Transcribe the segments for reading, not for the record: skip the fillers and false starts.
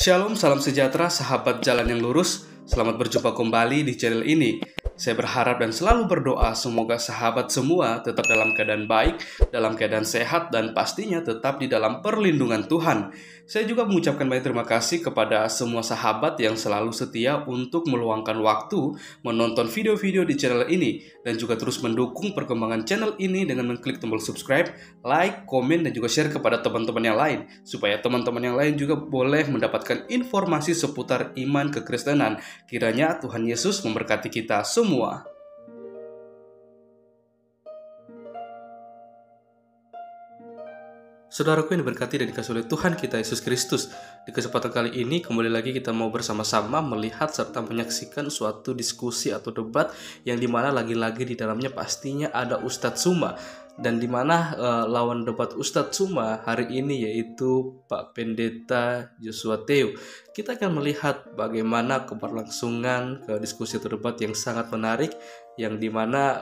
Shalom, salam sejahtera, sahabat jalan yang lurus. Selamat berjumpa kembali di channel ini. Saya berharap dan selalu berdoa semoga sahabat semua tetap dalam keadaan baik, dalam keadaan sehat, dan pastinya tetap di dalam perlindungan Tuhan. Saya juga mengucapkan banyak terima kasih kepada semua sahabat yang selalu setia untuk meluangkan waktu menonton video-video di channel ini, dan juga terus mendukung perkembangan channel ini dengan mengklik tombol subscribe, like, komen, dan juga share kepada teman-teman yang lain, supaya teman-teman yang lain juga boleh mendapatkan informasi seputar iman kekristenan. Kiranya Tuhan Yesus memberkati kita semua. Saudaraku yang diberkati dan dikasihi oleh Tuhan kita Yesus Kristus, di kesempatan kali ini kembali lagi kita mau bersama-sama melihat serta menyaksikan suatu diskusi atau debat yang dimana lagi-lagi di dalamnya pastinya ada Ustadz Suma. Dan dimana lawan debat Ustadz Suma hari ini yaitu Pak Pendeta Joshua Teu. Kita akan melihat bagaimana keberlangsungan diskusi atau debat yang sangat menarik, yang dimana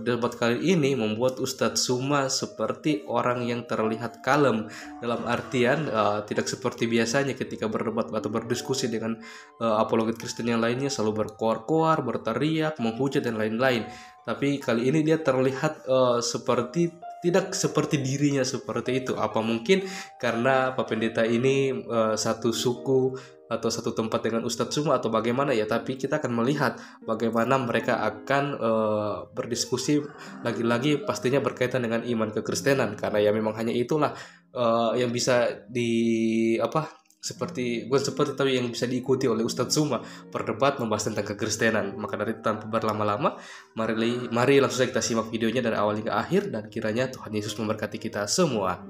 debat kali ini membuat Ustadz Suma seperti orang yang terlihat kalem, dalam artian tidak seperti biasanya ketika berdebat atau berdiskusi dengan apologet Kristen yang lainnya selalu berkoar-koar, berteriak, menghujat dan lain-lain. Tapi kali ini dia terlihat tidak seperti dirinya seperti itu. Apa mungkin karena Pak Pendeta ini satu suku atau satu tempat dengan Ustadz Suma atau bagaimana ya? Tapi kita akan melihat bagaimana mereka akan berdiskusi lagi-lagi pastinya berkaitan dengan iman kekristenan, karena ya memang hanya itulah yang bisa tapi yang bisa diikuti oleh Ustadz Suma, berdebat membahas tentang kekristenan. Maka dari itu tanpa berlama-lama, mari langsung saja kita simak videonya dari awal hingga akhir, dan kiranya Tuhan Yesus memberkati kita semua.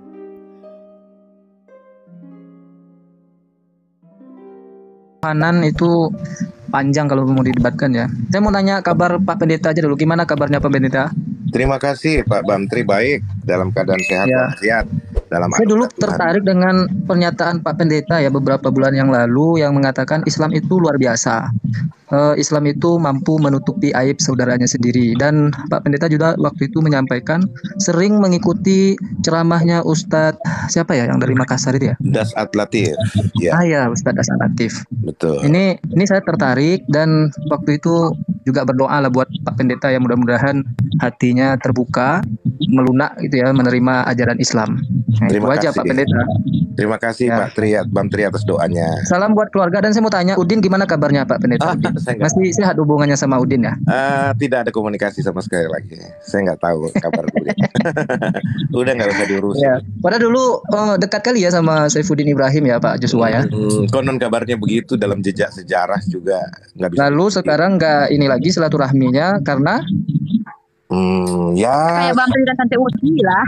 Hanan itu panjang kalau mau didebatkan ya. Saya mau tanya kabar Pak Pendeta aja dulu. Gimana kabarnya Pak Pendeta? Terima kasih Pak Bamtri, baik, dalam keadaan sehat Ya. walafiat. Saya dulu tertarik dengan pernyataan Pak Pendeta ya beberapa bulan yang lalu yang mengatakan Islam itu luar biasa. Islam itu mampu menutupi aib saudaranya sendiri. Dan Pak Pendeta juga waktu itu menyampaikan sering mengikuti ceramahnya Ustadz siapa ya yang dari Makassar itu ya? Dasat Latif. Ya, Ya Ustadz Dasat Latif. betul. Ini saya tertarik dan waktu itu juga berdoa lah buat Pak Pendeta yang mudah-mudahan hatinya terbuka, melunak gitu ya, menerima ajaran Islam. Nah, itu Terima aja kasih. Pak Pendeta. Terima kasih Ya. Pak Bamtri atas doanya. Salam buat keluarga, dan saya mau tanya Udin gimana kabarnya Pak Pendeta? Udin? Saya nggak- Masih sehat hubungannya sama Udin ya? Tidak ada komunikasi sama sekali lagi. Saya nggak tahu kabar Udin. Udah nggak usah diurusin. Ya. Padahal dulu dekat kali ya sama Saifuddin Ibrahim ya Pak Joshua ya. Konon kabarnya begitu, dalam jejak sejarah juga nggak bisa. Lalu sekarang nggak ini lagi silaturahminya karena Ya. Kayak Bamtri dan Tante Uci lah.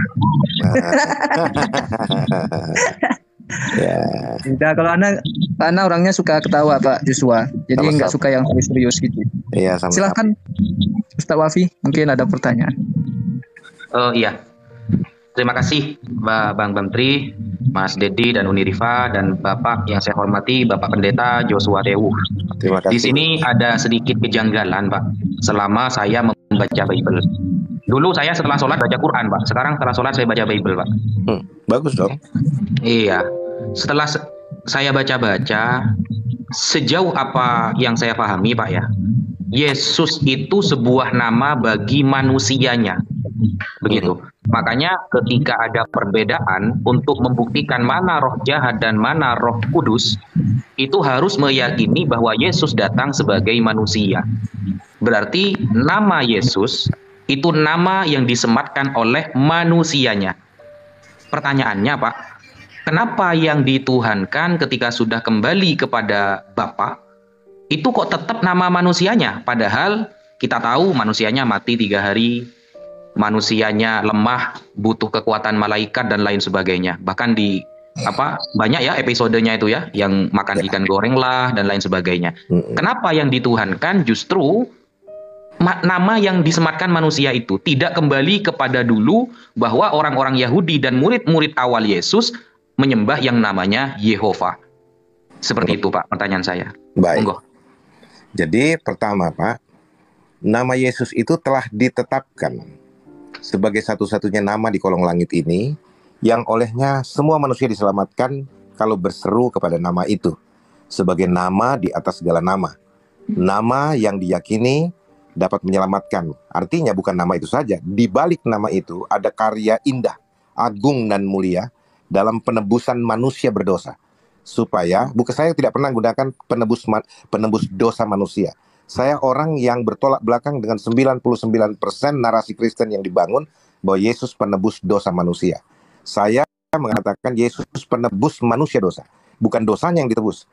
Ya. tidak, kalau Ana orangnya suka ketawa Pak Joshua. Jadi Sama-sama. nggak suka yang serius gitu. Iya, sama. Silahkan Ustaz Wafi, mungkin ada pertanyaan. Iya, terima kasih Bang Bamtri, Mas Dedi dan Unirifa, dan Bapak yang saya hormati Bapak Pendeta Joshua Teu. Terima kasih. Di sini ada sedikit kejanggalan Pak, selama saya membaca Bible. Dulu saya setelah sholat baca Quran Pak, sekarang setelah sholat saya baca Bible Pak. Bagus dong. Iya, setelah saya baca-baca, sejauh apa yang saya pahami Pak ya, Yesus itu sebuah nama bagi manusianya, begitu. Makanya ketika ada perbedaan untuk membuktikan mana roh jahat dan mana roh kudus, itu harus meyakini bahwa Yesus datang sebagai manusia. Berarti nama Yesus itu nama yang disematkan oleh manusianya. Pertanyaannya Pak, kenapa yang dituhankan ketika sudah kembali kepada Bapa itu kok tetap nama manusianya? Padahal kita tahu manusianya mati 3 hari, manusianya lemah, butuh kekuatan malaikat dan lain sebagainya. Bahkan di banyak ya episodenya itu ya, yang makan ikan goreng lah dan lain sebagainya. Kenapa yang dituhankan justru nama yang disematkan manusia itu tidak kembali kepada dulu, bahwa orang-orang Yahudi dan murid-murid awal Yesus menyembah yang namanya Yehova. Seperti itu Pak pertanyaan saya. Baik. Monggo. Jadi pertama Pak, nama Yesus itu telah ditetapkan sebagai satu-satunya nama di kolong langit ini yang olehnya semua manusia diselamatkan kalau berseru kepada nama itu. sebagai nama di atas segala nama. Nama yang diyakini dapat menyelamatkan. Artinya bukan nama itu saja. Di balik nama itu ada karya indah, agung dan mulia dalam penebusan manusia berdosa. Supaya, bukan saya tidak pernah gunakan penebus dosa manusia. Saya orang yang bertolak belakang dengan 99% narasi Kristen yang dibangun bahwa Yesus penebus dosa manusia. Saya mengatakan Yesus penebus manusia dosa. Bukan dosanya yang ditebus,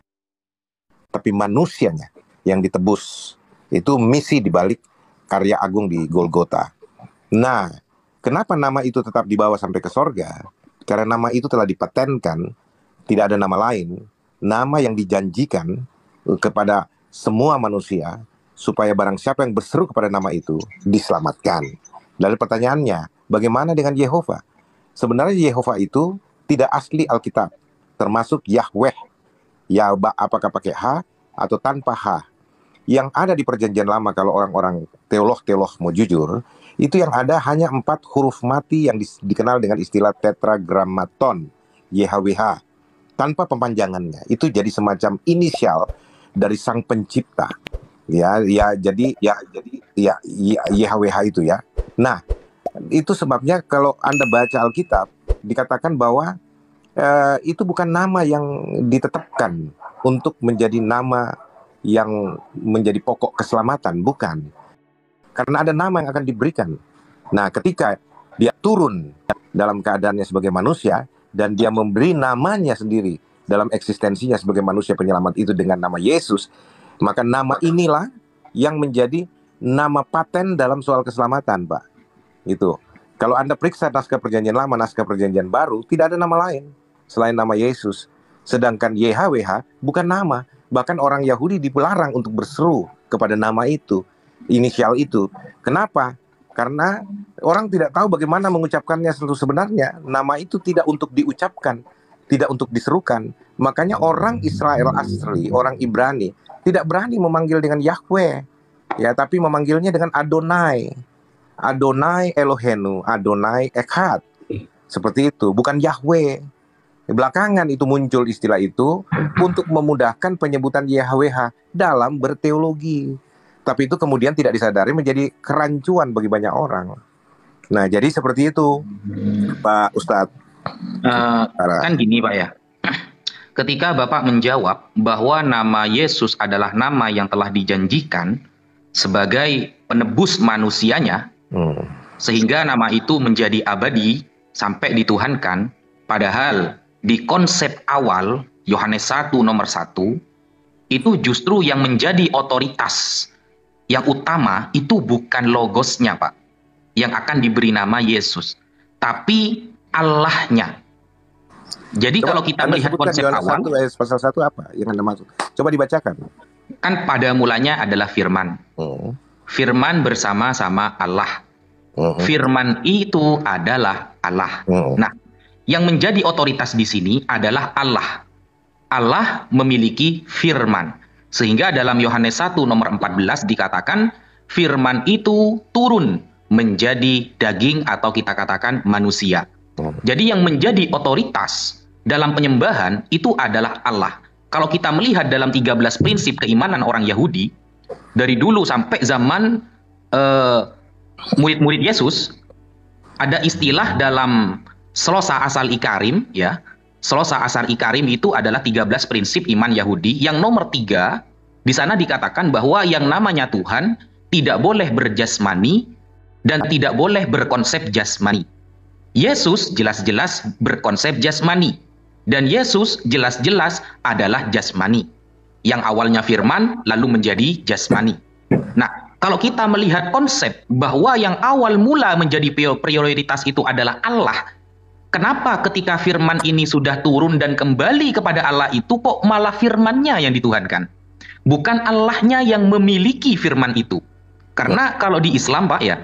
tapi manusianya yang ditebus. Itu misi dibalik karya agung di Golgota. Nah, kenapa nama itu tetap dibawa sampai ke sorga? Karena nama itu telah dipatenkan, tidak ada nama lain, nama yang dijanjikan kepada semua manusia, supaya barang siapa yang berseru kepada nama itu, diselamatkan. Lalu pertanyaannya, bagaimana dengan Yehova? Sebenarnya Yehova itu tidak asli Alkitab, termasuk Yahweh. Ya, apakah pakai H atau tanpa H? Yang ada di perjanjian lama, kalau orang-orang teolog mau jujur, itu yang ada hanya 4 huruf mati yang dikenal dengan istilah tetragrammaton, YHWH, tanpa pemanjangannya. Itu jadi semacam inisial dari sang pencipta. Jadi YHWH itu ya. Nah, itu sebabnya kalau Anda baca Alkitab, dikatakan bahwa itu bukan nama yang ditetapkan untuk menjadi nama yang menjadi pokok keselamatan, bukan. Karena ada nama yang akan diberikan. Nah, ketika dia turun dalam keadaannya sebagai manusia, dan dia memberi namanya sendiri dalam eksistensinya sebagai manusia penyelamat itu dengan nama Yesus, maka nama inilah yang menjadi nama paten dalam soal keselamatan, Pak. Gitu. Kalau Anda periksa naskah perjanjian lama, naskah perjanjian baru, tidak ada nama lain selain nama Yesus. Sedangkan YHWH bukan nama. Bahkan orang Yahudi dilarang untuk berseru kepada nama itu, inisial itu. Kenapa? Karena orang tidak tahu bagaimana mengucapkannya sebenarnya. Nama itu tidak untuk diucapkan, tidak untuk diserukan. Makanya orang Israel asli, orang Ibrani, tidak berani memanggil dengan Yahweh, ya, tapi memanggilnya dengan Adonai. Adonai Elohenu, Adonai Echad. Seperti itu, bukan Yahweh. Belakangan itu muncul istilah itu untuk memudahkan penyebutan YHWH dalam berteologi. Tapi itu kemudian tidak disadari menjadi kerancuan bagi banyak orang. Nah, jadi seperti itu, Pak Ustadz. Kan gini, Pak ya. Ketika Bapak menjawab bahwa nama Yesus adalah nama yang telah dijanjikan sebagai penebus manusianya, sehingga nama itu menjadi abadi sampai dituhankan, padahal di konsep awal Yohanes 1 nomor 1 itu justru yang menjadi otoritas yang utama itu bukan logosnya, Pak, yang akan diberi nama Yesus, tapi Allahnya. Jadi kalau kita melihat konsep awal, pasal 1 apa yang Anda maksud? Coba dibacakan. Kan pada mulanya adalah firman. Firman bersama-sama Allah. Firman itu adalah Allah. Nah, yang menjadi otoritas di sini adalah Allah. Allah memiliki firman. Sehingga dalam Yohanes 1 nomor 14 dikatakan firman itu turun menjadi daging atau kita katakan manusia. Jadi yang menjadi otoritas dalam penyembahan itu adalah Allah. Kalau kita melihat dalam 13 prinsip keimanan orang Yahudi, dari dulu sampai zaman murid-murid Yesus, ada istilah dalam Slosa Asal Ikarim, ya. Slosa Asal Ikarim itu adalah 13 prinsip iman Yahudi. Yang nomor 3, di sana dikatakan bahwa yang namanya Tuhan tidak boleh berjasmani dan tidak boleh berkonsep jasmani. Yesus jelas-jelas berkonsep jasmani, dan Yesus jelas-jelas adalah jasmani. Yang awalnya firman lalu menjadi jasmani. Nah, kalau kita melihat konsep bahwa yang awal mula menjadi prioritas itu adalah Allah, kenapa ketika firman ini sudah turun dan kembali kepada Allah itu kok malah firmannya yang dituhankan? Bukan Allahnya yang memiliki firman itu. Karena kalau di Islam, Pak, ya,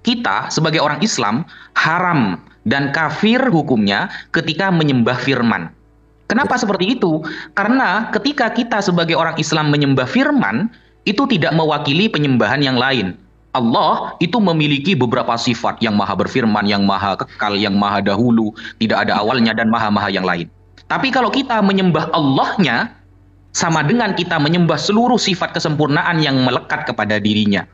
kita sebagai orang Islam haram dan kafir hukumnya ketika menyembah firman. Kenapa seperti itu? Karena ketika kita sebagai orang Islam menyembah firman, itu tidak mewakili penyembahan yang lain. Allah itu memiliki beberapa sifat, yang maha berfirman, yang maha kekal, yang maha dahulu, tidak ada awalnya, dan maha-maha yang lain. Tapi kalau kita menyembah Allahnya, sama dengan kita menyembah seluruh sifat kesempurnaan yang melekat kepada dirinya.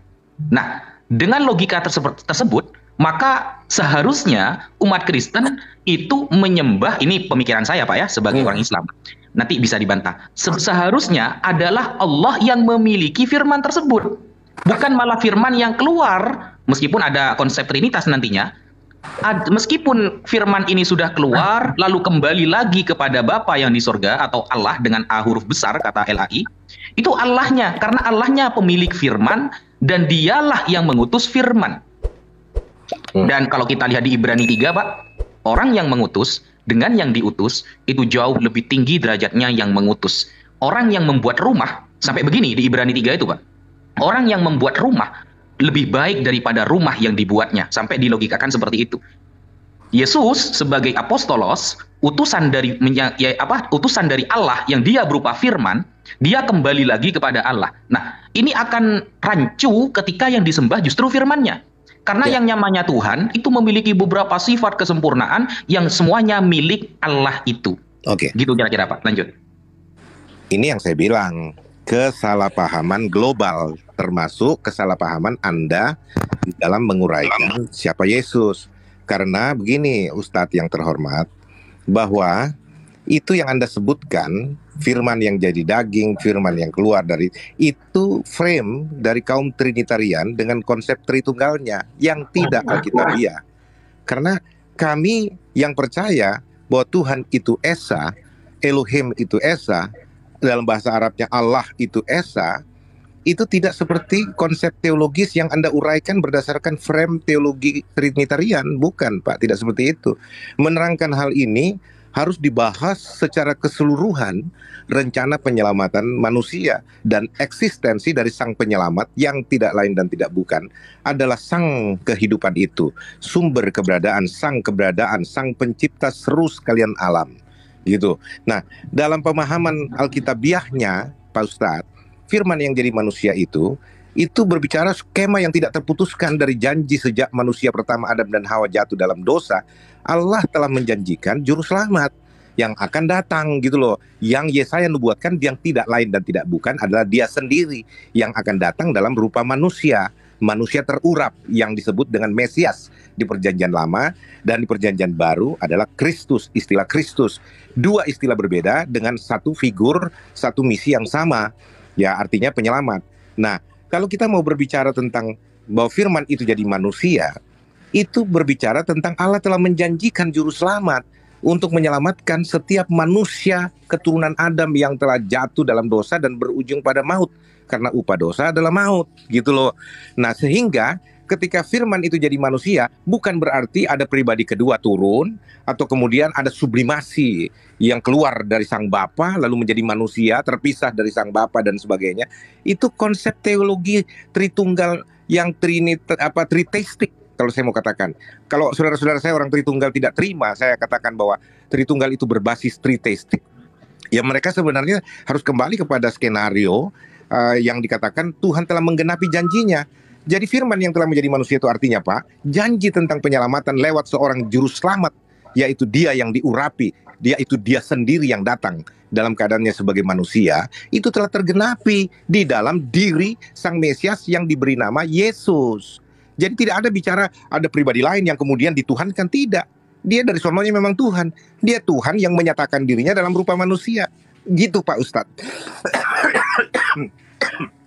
Nah, dengan logika tersebut, maka seharusnya umat Kristen itu menyembah, ini pemikiran saya Pak ya, sebagai orang Islam. Nanti bisa dibantah. Seharusnya adalah Allah yang memiliki firman tersebut. Bukan malah firman yang keluar, meskipun ada konsep Trinitas nantinya, meskipun firman ini sudah keluar, lalu kembali lagi kepada Bapa yang di surga, atau Allah dengan A huruf besar, kata LAI, itu Allahnya, karena Allahnya pemilik firman, dan dialah yang mengutus firman. Dan kalau kita lihat di Ibrani 3, Pak, orang yang mengutus dengan yang diutus, itu jauh lebih tinggi derajatnya yang mengutus. Orang yang membuat rumah, sampai begini di Ibrani 3 itu, Pak, orang yang membuat rumah lebih baik daripada rumah yang dibuatnya, sampai dilogikakan seperti itu. Yesus sebagai apostolos, utusan dari utusan dari Allah yang dia berupa firman, dia kembali lagi kepada Allah. Nah, ini akan rancu ketika yang disembah justru firman-Nya. Karena yang namanya Tuhan itu memiliki beberapa sifat kesempurnaan yang semuanya milik Allah itu. Oke. Gitu kira-kira Pak, lanjut. Ini yang saya bilang, kesalahpahaman global, termasuk kesalahpahaman Anda di dalam menguraikan siapa Yesus. Karena begini Ustadz yang terhormat, bahwa itu yang Anda sebutkan, firman yang jadi daging, firman yang keluar dari, itu frame dari kaum Trinitarian dengan konsep Tritunggalnya yang tidak Alkitabiah. Karena kami yang percaya bahwa Tuhan itu Esa, Elohim itu Esa, dalam bahasa Arabnya Allah itu Esa, itu tidak seperti konsep teologis yang Anda uraikan berdasarkan frame teologi Trinitarian. Bukan Pak, tidak seperti itu. Menerangkan hal ini harus dibahas secara keseluruhan rencana penyelamatan manusia, dan eksistensi dari sang penyelamat yang tidak lain dan tidak bukan adalah sang kehidupan itu, sumber keberadaan, sang pencipta seru sekalian alam, gitu. Nah, dalam pemahaman Alkitabiahnya Pak Ustadz, firman yang jadi manusia itu berbicara skema yang tidak terputuskan dari janji sejak manusia pertama Adam dan Hawa jatuh dalam dosa. Allah telah menjanjikan juru selamat yang akan datang, gitu loh. Yang Yesaya nubuatkan yang tidak lain dan tidak bukan adalah Dia sendiri yang akan datang dalam rupa manusia, manusia terurap yang disebut dengan Mesias di Perjanjian Lama, dan di Perjanjian Baru adalah Kristus, istilah Kristus. Dua istilah berbeda dengan satu figur, satu misi yang sama, ya artinya penyelamat. Nah, kalau kita mau berbicara tentang bahwa firman itu jadi manusia, itu berbicara tentang Allah telah menjanjikan juru selamat untuk menyelamatkan setiap manusia keturunan Adam yang telah jatuh dalam dosa dan berujung pada maut. Karena upah dosa adalah maut, gitu loh. Nah, sehingga ketika firman itu jadi manusia, bukan berarti ada pribadi kedua turun, atau kemudian ada sublimasi yang keluar dari sang Bapa lalu menjadi manusia, terpisah dari sang Bapa dan sebagainya. Itu konsep teologi Tritunggal yang triteistik. Kalau saya mau katakan, kalau saudara-saudara saya orang Tritunggal tidak terima, saya katakan bahwa Tritunggal itu berbasis triteistik, ya mereka sebenarnya harus kembali kepada skenario yang dikatakan Tuhan telah menggenapi janjinya. Jadi firman yang telah menjadi manusia itu artinya Pak, janji tentang penyelamatan lewat seorang juru selamat, yaitu Dia yang diurapi, Dia sendiri yang datang dalam keadaannya sebagai manusia, itu telah tergenapi di dalam diri sang Mesias yang diberi nama Yesus. Jadi tidak ada bicara ada pribadi lain yang kemudian dituhankan, tidak. Dia dari sononya memang Tuhan. Dia Tuhan yang menyatakan dirinya dalam rupa manusia. Gitu Pak Ustadz.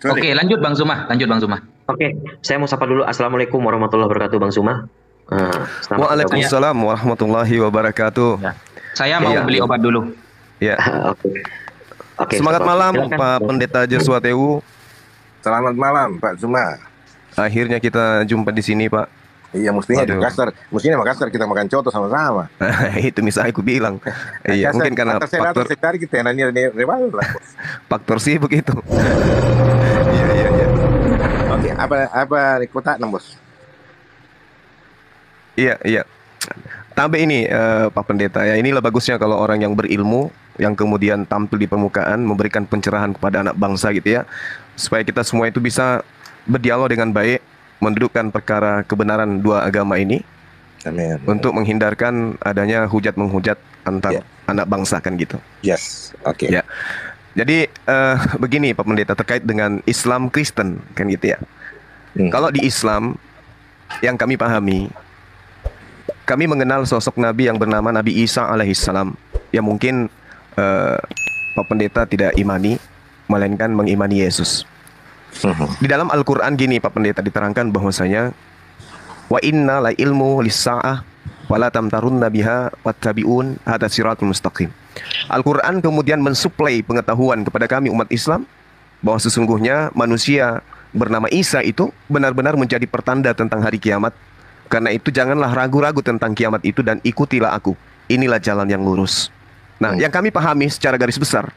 Oke, lanjut Bang Zuma. Oke, saya mau sapa dulu. Assalamualaikum warahmatullahi wabarakatuh Bang Zuma. Waalaikumsalam warahmatullahi wabarakatuh. Ya. Saya mau beli obat dulu. Ya. Oke. Semangat malam silakan. Pak Pendeta Joshua Tewu. Selamat malam Pak Zuma. Akhirnya kita jumpa di sini Pak. Iya, mestinya di Makassar kita makan coto sama-sama. Itu misalnya aku bilang. Iya, mungkin karena faktor kita nanya faktor sibuk itu. Iya. Oke, apa kota Bos? Iya. Tapi ini Pak Pendeta ya, inilah bagusnya kalau orang yang berilmu yang kemudian tampil di permukaan memberikan pencerahan kepada anak bangsa gitu ya, supaya kita semua itu bisa berdialog dengan baik, mendudukkan perkara kebenaran dua agama ini. Amin. Untuk menghindarkan adanya hujat menghujat antar anak bangsa kan gitu. Yes, oke. Ya. Jadi begini Pak Pendeta, terkait dengan Islam Kristen kan gitu ya. Kalau di Islam yang kami pahami, kami mengenal sosok Nabi yang bernama Nabi Isa alaihissalam, yang mungkin Pak Pendeta tidak imani, melainkan mengimani Yesus. Di dalam Al-Quran gini Pak Pendeta, diterangkan bahwasanya wa inna la ilmu lis-sa'ah wala tamtarunna biha wattabi'un hadza siratul mustaqim. Al-Quran kemudian mensuplai pengetahuan kepada kami umat Islam bahwa sesungguhnya manusia bernama Isa itu benar-benar menjadi pertanda tentang hari kiamat. Karena itu janganlah ragu-ragu tentang kiamat itu dan ikutilah aku. Inilah jalan yang lurus. Nah, yang kami pahami secara garis besar,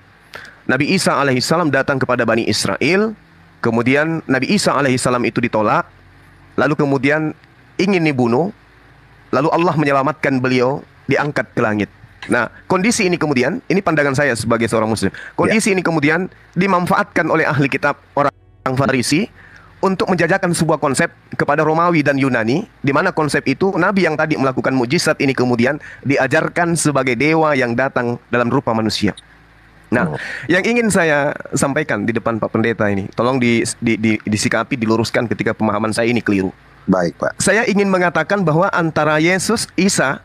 Nabi Isa alaihissalam datang kepada Bani Israel, kemudian Nabi Isa alaihissalam itu ditolak, lalu kemudian ingin dibunuh, lalu Allah menyelamatkan beliau, diangkat ke langit. Nah, kondisi ini kemudian, ini pandangan saya sebagai seorang muslim, kondisi ini kemudian dimanfaatkan oleh ahli kitab orang Farisi untuk menjajakan sebuah konsep kepada Romawi dan Yunani, di mana konsep itu Nabi yang tadi melakukan mujizat ini kemudian diajarkan sebagai dewa yang datang dalam rupa manusia. Nah, yang ingin saya sampaikan di depan Pak Pendeta ini, tolong disikapi, diluruskan ketika pemahaman saya ini keliru. Baik, Pak. Saya ingin mengatakan bahwa antara Yesus, Isa,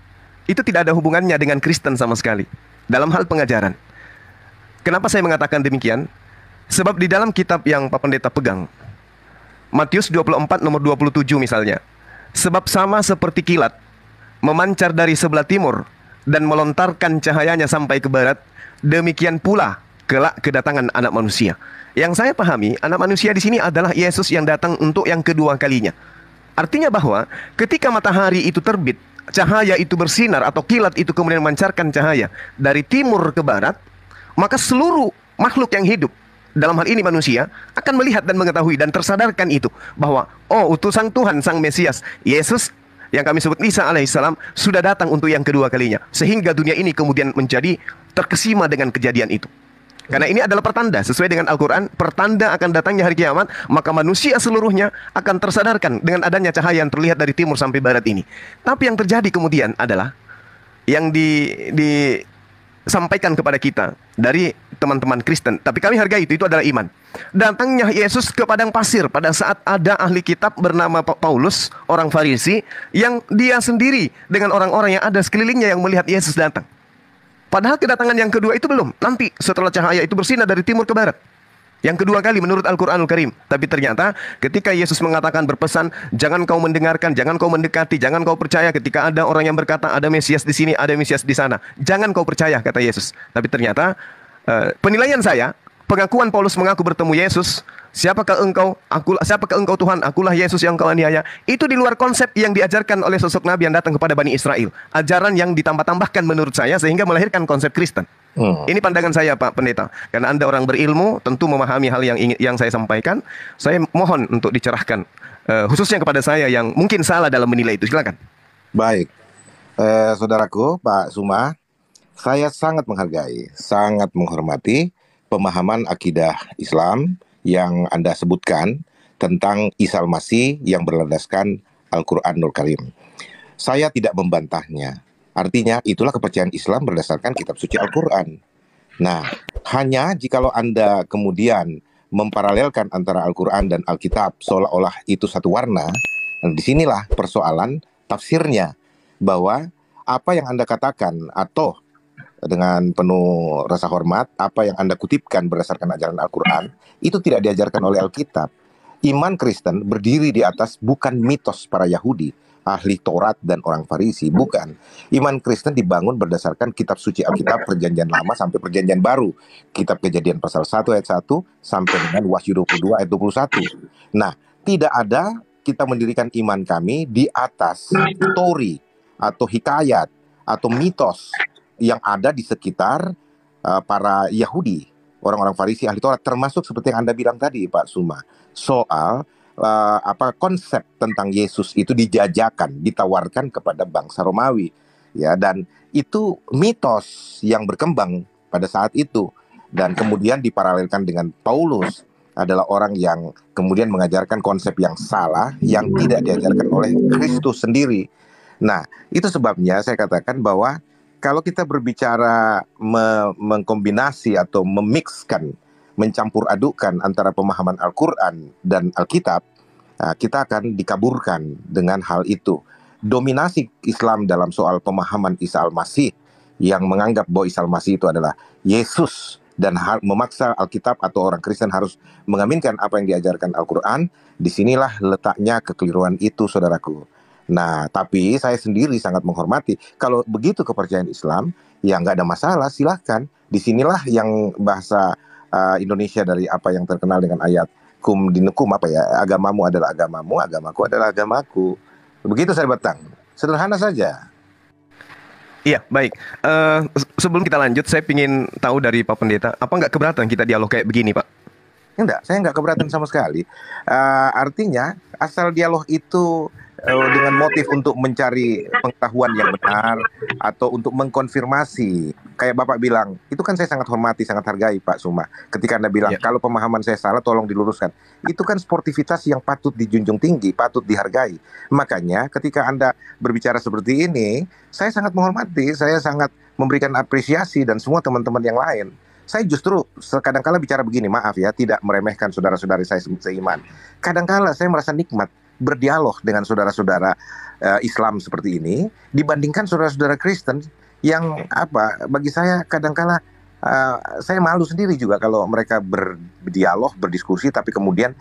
itu tidak ada hubungannya dengan Kristen sama sekali dalam hal pengajaran. Kenapa saya mengatakan demikian? Sebab di dalam kitab yang Pak Pendeta pegang, Matius 24 nomor 27 misalnya, sebab sama seperti kilat memancar dari sebelah timur dan melontarkan cahayanya sampai ke barat, demikian pula kelak kedatangan anak manusia. Yang saya pahami, anak manusia di sini adalah Yesus yang datang untuk yang kedua kalinya. Artinya bahwa ketika matahari itu terbit, cahaya itu bersinar atau kilat itu kemudian memancarkan cahaya dari timur ke barat, maka seluruh makhluk yang hidup, dalam hal ini manusia, akan melihat dan mengetahui dan tersadarkan itu bahwa oh, utusan Tuhan Sang Mesias Yesus yang kami sebut Isa alaihissalam sudah datang untuk yang kedua kalinya, sehingga dunia ini kemudian menjadi terkesima dengan kejadian itu. Karena ini adalah pertanda sesuai dengan Al-Quran, pertanda akan datangnya hari kiamat, maka manusia seluruhnya akan tersadarkan dengan adanya cahaya yang terlihat dari timur sampai barat ini. Tapi yang terjadi kemudian adalah yang disampaikan kepada kita dari teman-teman Kristen, tapi kami hargai itu adalah iman. Datangnya Yesus ke padang pasir pada saat ada ahli kitab bernama Paulus, orang Farisi, yang dia sendiri dengan orang-orang yang ada sekelilingnya yang melihat Yesus datang. Padahal kedatangan yang kedua itu belum. Nanti setelah cahaya itu bersinar dari timur ke barat. Yang kedua kali menurut Al-Quranul Karim. Tapi ternyata ketika Yesus mengatakan, berpesan, jangan kau mendengarkan, jangan kau mendekati, jangan kau percaya ketika ada orang yang berkata ada Mesias di sini, ada Mesias di sana. Jangan kau percaya, kata Yesus. Tapi ternyata penilaian saya, pengakuan Paulus mengaku bertemu Yesus, siapakah engkau Tuhan, akulah Yesus yang kau aniaya, itu di luar konsep yang diajarkan oleh sosok Nabi yang datang kepada Bani Israel. Ajaran yang ditambah-tambahkan menurut saya sehingga melahirkan konsep Kristen. Ini pandangan saya Pak Pendeta. Karena Anda orang berilmu, tentu memahami hal yang saya sampaikan. Saya mohon untuk dicerahkan, khususnya kepada saya yang mungkin salah dalam menilai itu. Silakan. Baik, saudaraku Pak Suma, saya sangat menghargai, sangat menghormati pemahaman akidah Islam yang Anda sebutkan tentang Isa Al-Masih yang berlandaskan Al-Quranul Karim. Saya tidak membantahnya. Artinya itulah kepercayaan Islam berdasarkan kitab suci Al-Quran. Nah, hanya jikalau Anda kemudian memparalelkan antara Al-Quran dan Alkitab seolah-olah itu satu warna, disinilah persoalan tafsirnya, bahwa apa yang Anda katakan atau dengan penuh rasa hormat, apa yang Anda kutipkan berdasarkan ajaran Al-Quran, itu tidak diajarkan oleh Alkitab. Iman Kristen berdiri di atas bukan mitos para Yahudi, ahli Taurat dan orang Farisi, bukan. Iman Kristen dibangun berdasarkan kitab suci Alkitab Perjanjian Lama sampai Perjanjian Baru. Kitab Kejadian pasal 1 ayat 1 sampai dengan Wahyu 22 ayat 21. Nah, tidak ada kita mendirikan iman kami di atas story atau hikayat atau mitos yang ada di sekitar para Yahudi, orang-orang Farisi, ahli Taurat, termasuk seperti yang Anda bilang tadi, Pak Suma, soal konsep tentang Yesus itu dijajakan, ditawarkan kepada bangsa Romawi, ya, dan itu mitos yang berkembang pada saat itu, dan kemudian diparalelkan dengan Paulus, adalah orang yang kemudian mengajarkan konsep yang salah, yang tidak diajarkan oleh Kristus sendiri. Nah, itu sebabnya saya katakan bahwa kalau kita berbicara mengkombinasi atau memixkan, mencampur adukan antara pemahaman Al-Quran dan Alkitab, kita akan dikaburkan dengan hal itu. Dominasi Islam dalam soal pemahaman Isa Al-Masih yang menganggap bahwa Isa Al-Masih itu adalah Yesus dan memaksa Alkitab atau orang Kristen harus mengaminkan apa yang diajarkan Al-Quran, disinilah letaknya kekeliruan itu, saudaraku. Nah, tapi saya sendiri sangat menghormati. Kalau begitu kepercayaan Islam, ya nggak ada masalah, silahkan. Disinilah yang bahasa Indonesia dari apa yang terkenal dengan ayat kum dinukum, apa ya, agamamu adalah agamamu, agamaku adalah agamaku. Begitu saya Batang. Sederhana saja. Iya, baik. Sebelum kita lanjut, saya ingin tahu dari Pak Pendeta, apa nggak keberatan kita dialog kayak begini, Pak? Enggak, saya nggak keberatan sama sekali. Artinya, asal dialog itu dengan motif untuk mencari pengetahuan yang benar atau untuk mengkonfirmasi. Kayak Bapak bilang, itu kan saya sangat hormati, sangat hargai Pak Suma. Ketika Anda bilang, kalau pemahaman saya salah, tolong diluruskan. Itu kan sportivitas yang patut dijunjung tinggi, patut dihargai. Makanya ketika Anda berbicara seperti ini, saya sangat menghormati, saya sangat memberikan apresiasi dan semua teman-teman yang lain. Saya justru kadang-kala bicara begini, maaf ya, tidak meremehkan saudara-saudari saya seiman. Kadang-kala saya merasa nikmat berdialog dengan saudara-saudara Islam seperti ini dibandingkan saudara-saudara Kristen yang bagi saya kadang-kala saya malu sendiri juga kalau mereka berdialog, berdiskusi tapi kemudian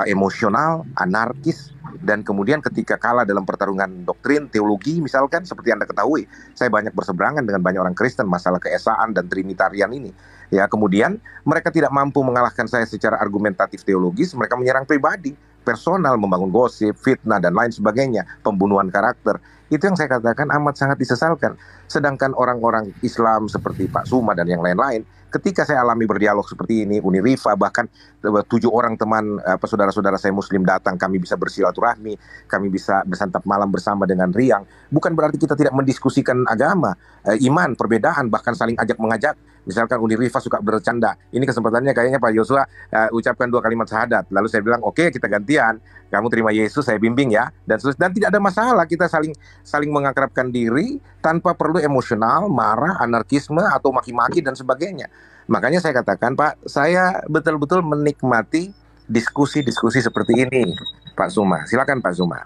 emosional, anarkis, dan kemudian ketika kalah dalam pertarungan doktrin, teologi misalkan, seperti Anda ketahui, saya banyak berseberangan dengan banyak orang Kristen masalah keesaan dan trinitarian ini. Ya, kemudian mereka tidak mampu mengalahkan saya secara argumentatif teologis, mereka menyerang pribadi, personal, membangun gosip, fitnah, dan lain sebagainya, pembunuhan karakter. Itu yang saya katakan amat sangat disesalkan. Sedangkan orang-orang Islam seperti Pak Suma dan yang lain-lain, ketika saya alami berdialog seperti ini, Uni Rifa, bahkan 7 orang teman saudara-saudara saya Muslim datang, kami bisa bersilaturahmi, kami bisa bersantap malam bersama dengan riang. Bukan berarti kita tidak mendiskusikan agama, iman, perbedaan, bahkan saling ajak-mengajak. Misalkan Uni Rifa suka bercanda, ini kesempatannya kayaknya Pak Yosua ucapkan 2 kalimat syahadat. Lalu saya bilang, oke, kita gantian, kamu terima Yesus, saya bimbing ya. Dan tidak ada masalah, kita saling mengakrabkan diri tanpa perlu emosional, marah, anarkisme, atau maki-maki dan sebagainya. Makanya saya katakan, Pak, saya betul-betul menikmati diskusi-diskusi seperti ini, Pak Suma. Silakan Pak Suma.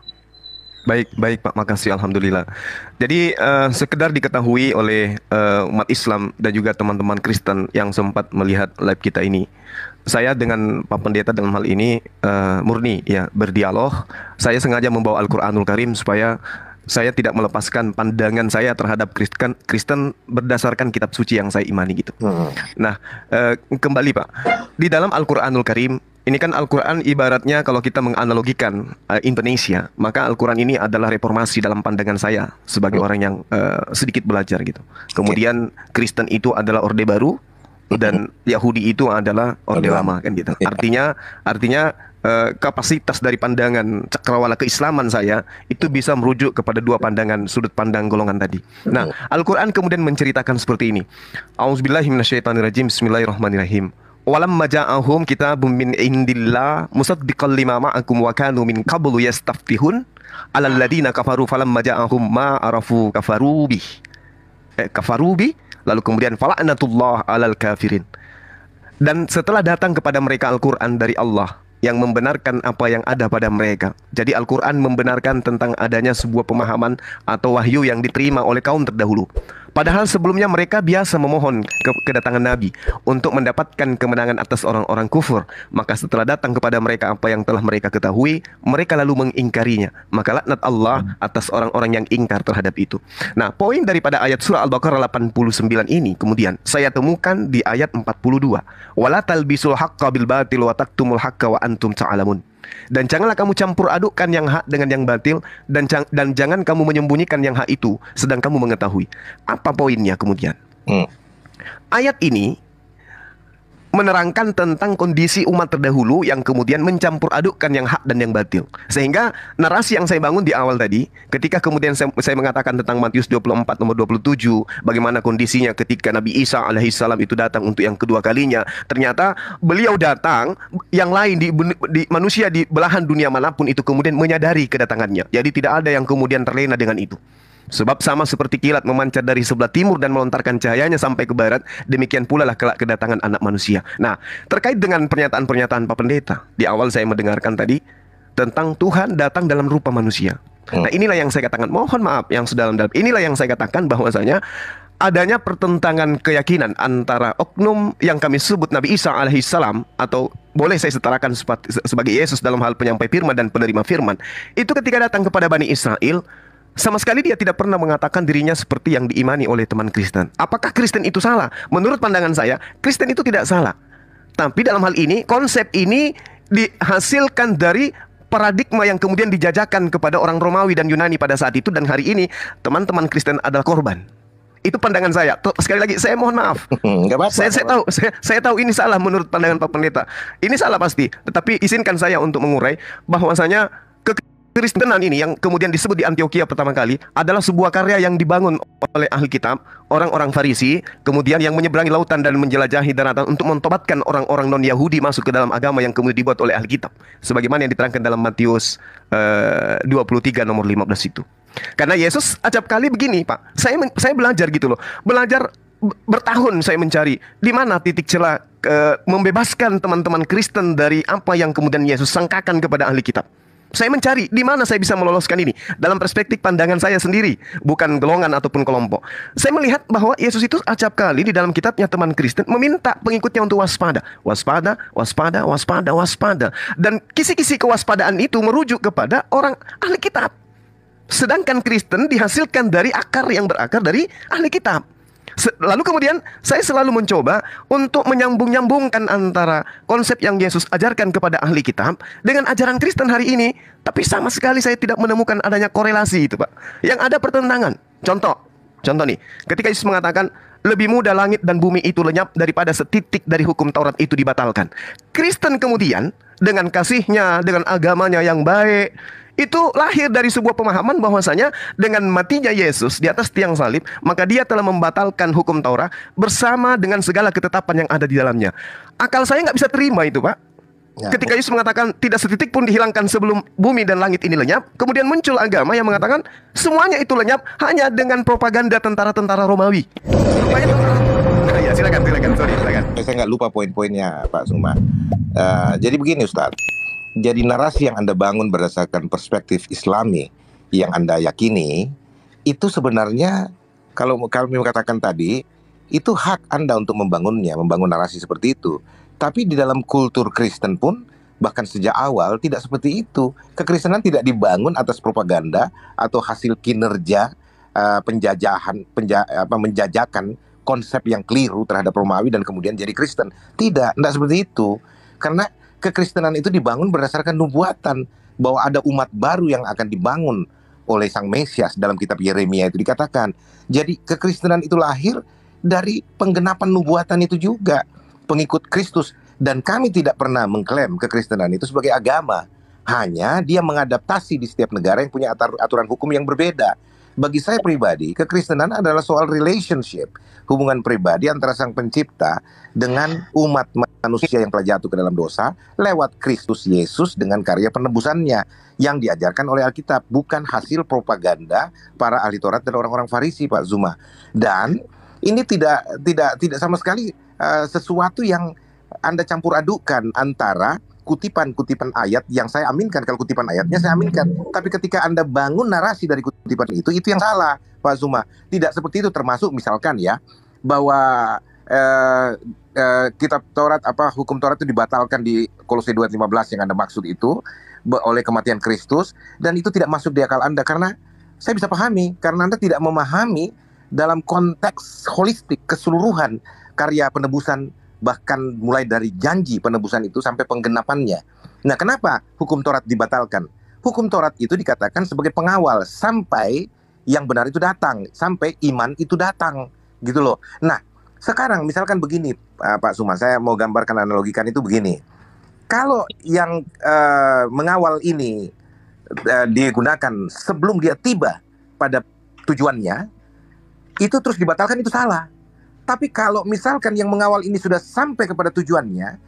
Baik Pak, makasih, alhamdulillah. Jadi sekedar diketahui oleh umat Islam dan juga teman-teman Kristen yang sempat melihat live kita ini, saya dengan Pak Pendeta dalam hal ini murni ya berdialog. Saya sengaja membawa Al-Quranul Karim supaya saya tidak melepaskan pandangan saya terhadap Kristen berdasarkan kitab suci yang saya imani gitu. Nah, kembali Pak, di dalam Al-Quranul Karim, ini kan Al-Quran ibaratnya kalau kita menganalogikan Indonesia, maka Al-Quran ini adalah reformasi dalam pandangan saya sebagai orang yang sedikit belajar gitu. Kemudian Kristen itu adalah Orde Baru dan Yahudi itu adalah Orde Lama kan gitu. Artinya kapasitas dari pandangan cakrawala keislaman saya itu bisa merujuk kepada 2 pandangan sudut pandang golongan tadi. Nah, Al-Quran kemudian menceritakan seperti ini. A'udzubillahi minasyaitonirrajim. Bismillahirrahmanirrahim. Walamma ja'ahum kitabun min indillah musaddiqan lima ma'akum wa kanu min qablu yastaftihun 'alal ladina kafaru falamma ja'ahum ma arafu kafaru bi lalu kemudian fala'natullah 'alal kafirin. Dan setelah datang kepada mereka Al-Quran dari Allah yang membenarkan apa yang ada pada mereka. Jadi Al-Quran membenarkan tentang adanya sebuah pemahaman atau wahyu yang diterima oleh kaum terdahulu. Padahal sebelumnya mereka biasa memohon kedatangan Nabi untuk mendapatkan kemenangan atas orang-orang kufur. Maka setelah datang kepada mereka apa yang telah mereka ketahui, mereka lalu mengingkarinya. Maka laknat Allah atas orang-orang yang ingkar terhadap itu. Nah, poin daripada ayat surah Al-Baqarah 89 ini kemudian saya temukan di ayat 42. Wala talbisul haqqa bil batil wa taktumul haqqa wa antum ta'lamun. Dan janganlah kamu campur adukkan yang hak dengan yang batil, dan jangan kamu menyembunyikan yang hak itu sedang kamu mengetahui. Apa poinnya kemudian? Ayat ini menerangkan tentang kondisi umat terdahulu yang kemudian mencampur adukkan yang hak dan yang batil. Sehingga narasi yang saya bangun di awal tadi, ketika kemudian saya mengatakan tentang Matius 24 nomor 27, bagaimana kondisinya ketika Nabi Isa alaihissalam itu datang untuk yang kedua kalinya. Ternyata beliau datang, yang lain di manusia di belahan dunia manapun itu kemudian menyadari kedatangannya. Jadi tidak ada yang kemudian terlena dengan itu. Sebab sama seperti kilat memancar dari sebelah timur dan melontarkan cahayanya sampai ke barat, demikian pula lah kelak kedatangan anak manusia. Nah, terkait dengan pernyataan-pernyataan Pak Pendeta, di awal saya mendengarkan tadi tentang Tuhan datang dalam rupa manusia. Nah, inilah yang saya katakan, mohon maaf yang sedalam-dalam, inilah yang saya katakan bahwasanya adanya pertentangan keyakinan antara oknum yang kami sebut Nabi Isa alaihissalam, atau boleh saya setarakan sebagai Yesus dalam hal penyampai firman dan penerima firman, itu ketika datang kepada Bani Israel, sama sekali dia tidak pernah mengatakan dirinya seperti yang diimani oleh teman Kristen. Apakah Kristen itu salah? Menurut pandangan saya, Kristen itu tidak salah. Tapi dalam hal ini, konsep ini dihasilkan dari paradigma yang kemudian dijajakan kepada orang Romawi dan Yunani pada saat itu, dan hari ini teman-teman Kristen adalah korban. Itu pandangan saya. Sekali lagi, saya mohon maaf. Saya tahu ini salah menurut pandangan Pak Pendeta. Ini salah pasti. Tetapi izinkan saya untuk mengurai bahwasanya Kekristenan ini yang kemudian disebut di Antioquia pertama kali adalah sebuah karya yang dibangun oleh ahli kitab, orang-orang Farisi, kemudian yang menyeberangi lautan dan menjelajahi daratan untuk mentobatkan orang-orang non-Yahudi masuk ke dalam agama yang kemudian dibuat oleh ahli kitab. Sebagaimana yang diterangkan dalam Matius 23 nomor 15 itu. Karena Yesus acap kali begini, Pak. Saya belajar gitu loh. Belajar bertahun saya mencari di mana titik celah membebaskan teman-teman Kristen dari apa yang kemudian Yesus sangkakan kepada ahli kitab. Saya mencari di mana saya bisa meloloskan ini dalam perspektif pandangan saya sendiri, bukan golongan ataupun kelompok. Saya melihat bahwa Yesus itu acap kali di dalam kitabnya teman Kristen meminta pengikutnya untuk waspada, waspada, waspada, waspada, waspada. Dan kisi-kisi kewaspadaan itu merujuk kepada orang ahli kitab. Sedangkan Kristen dihasilkan dari akar yang berakar dari ahli kitab. Lalu kemudian saya selalu mencoba untuk menyambung-nyambungkan antara konsep yang Yesus ajarkan kepada ahli kitab dengan ajaran Kristen hari ini. Tapi sama sekali saya tidak menemukan adanya korelasi itu, Pak. Yang ada pertentangan. Contoh nih, ketika Yesus mengatakan lebih mudah langit dan bumi itu lenyap daripada setitik dari hukum Taurat itu dibatalkan. Kristen kemudian dengan kasihnya, dengan agamanya yang baik, itu lahir dari sebuah pemahaman bahwasanya dengan matinya Yesus di atas tiang salib, maka dia telah membatalkan hukum Taurat bersama dengan segala ketetapan yang ada di dalamnya. Akal saya nggak bisa terima itu, Pak. Ketika Yesus mengatakan tidak setitik pun dihilangkan sebelum bumi dan langit ini lenyap, kemudian muncul agama yang mengatakan semuanya itu lenyap hanya dengan propaganda tentara-tentara Romawi. Ya, silakan. Sorry, silakan. Saya nggak lupa poin-poinnya, Pak Suma. Jadi begini, Ustadz. Jadi narasi yang Anda bangun berdasarkan perspektif Islami yang Anda yakini, itu sebenarnya kalau kami katakan tadi, itu hak Anda untuk membangunnya, membangun narasi seperti itu. Tapi di dalam kultur Kristen pun, bahkan sejak awal tidak seperti itu. Kekristenan tidak dibangun atas propaganda atau hasil kinerja menjajakan konsep yang keliru terhadap Romawi dan kemudian jadi Kristen. Tidak seperti itu. Karena kekristenan itu dibangun berdasarkan nubuatan bahwa ada umat baru yang akan dibangun oleh Sang Mesias. Dalam kitab Yeremia itu dikatakan. Jadi kekristenan itu lahir dari penggenapan nubuatan itu juga, pengikut Kristus. Dan kami tidak pernah mengklaim kekristenan itu sebagai agama. Hanya dia mengadaptasi di setiap negara yang punya aturan hukum yang berbeda. Bagi saya pribadi, kekristenan adalah soal relationship, hubungan pribadi antara Sang Pencipta dengan umat manusia yang telah jatuh ke dalam dosa lewat Kristus Yesus dengan karya penebusannya yang diajarkan oleh Alkitab, bukan hasil propaganda para ahli Taurat dan orang-orang Farisi, Pak Zuma. Dan ini tidak sama sekali sesuatu yang Anda campur adukan antara kutipan-kutipan ayat yang saya aminkan. Kalau kutipan ayatnya saya aminkan, tapi ketika Anda bangun narasi dari kutipan itu yang salah, Pak Zuma. Tidak seperti itu. Termasuk misalkan ya, bahwa kitab Taurat, hukum Taurat itu dibatalkan di Kolose 2:15 yang Anda maksud itu oleh kematian Kristus, dan itu tidak masuk di akal Anda. Karena saya bisa pahami, karena Anda tidak memahami dalam konteks holistik, keseluruhan karya penebusan, bahkan mulai dari janji penebusan itu sampai penggenapannya. Nah, kenapa hukum Taurat dibatalkan? Hukum Taurat itu dikatakan sebagai pengawal sampai yang benar itu datang, sampai iman itu datang, gitu loh. Nah, sekarang misalkan begini, Pak Suma, saya mau gambarkan, analogikan itu begini. Kalau yang mengawal ini digunakan sebelum dia tiba pada tujuannya, itu terus dibatalkan, itu salah. Tapi kalau misalkan yang mengawal ini sudah sampai kepada tujuannya,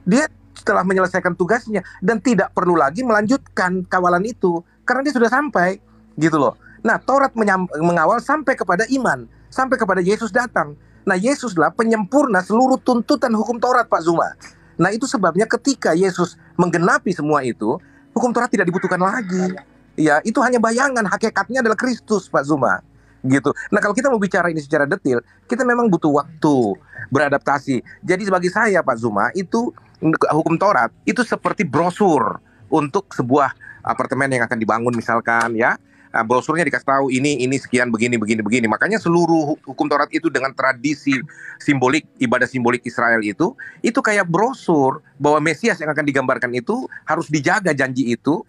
dia setelah menyelesaikan tugasnya dan tidak perlu lagi melanjutkan kawalan itu karena dia sudah sampai, gitu loh. Nah, Taurat mengawal sampai kepada iman, sampai kepada Yesus datang. Nah, Yesuslah penyempurna seluruh tuntutan hukum Taurat, Pak Zuma. Nah, itu sebabnya ketika Yesus menggenapi semua itu, hukum Taurat tidak dibutuhkan lagi. Ya, itu hanya bayangan, hakikatnya adalah Kristus, Pak Zuma. Gitu. Nah, kalau kita mau bicara ini secara detail, kita memang butuh waktu beradaptasi. Jadi bagi saya, Pak Zuma, itu hukum Taurat itu seperti brosur untuk sebuah apartemen yang akan dibangun misalkan, ya. Brosurnya dikasih tahu ini sekian begini. Makanya seluruh hukum Taurat itu dengan tradisi simbolik, ibadah simbolik Israel itu kayak brosur bahwa Mesias yang akan digambarkan itu harus dijaga janji itu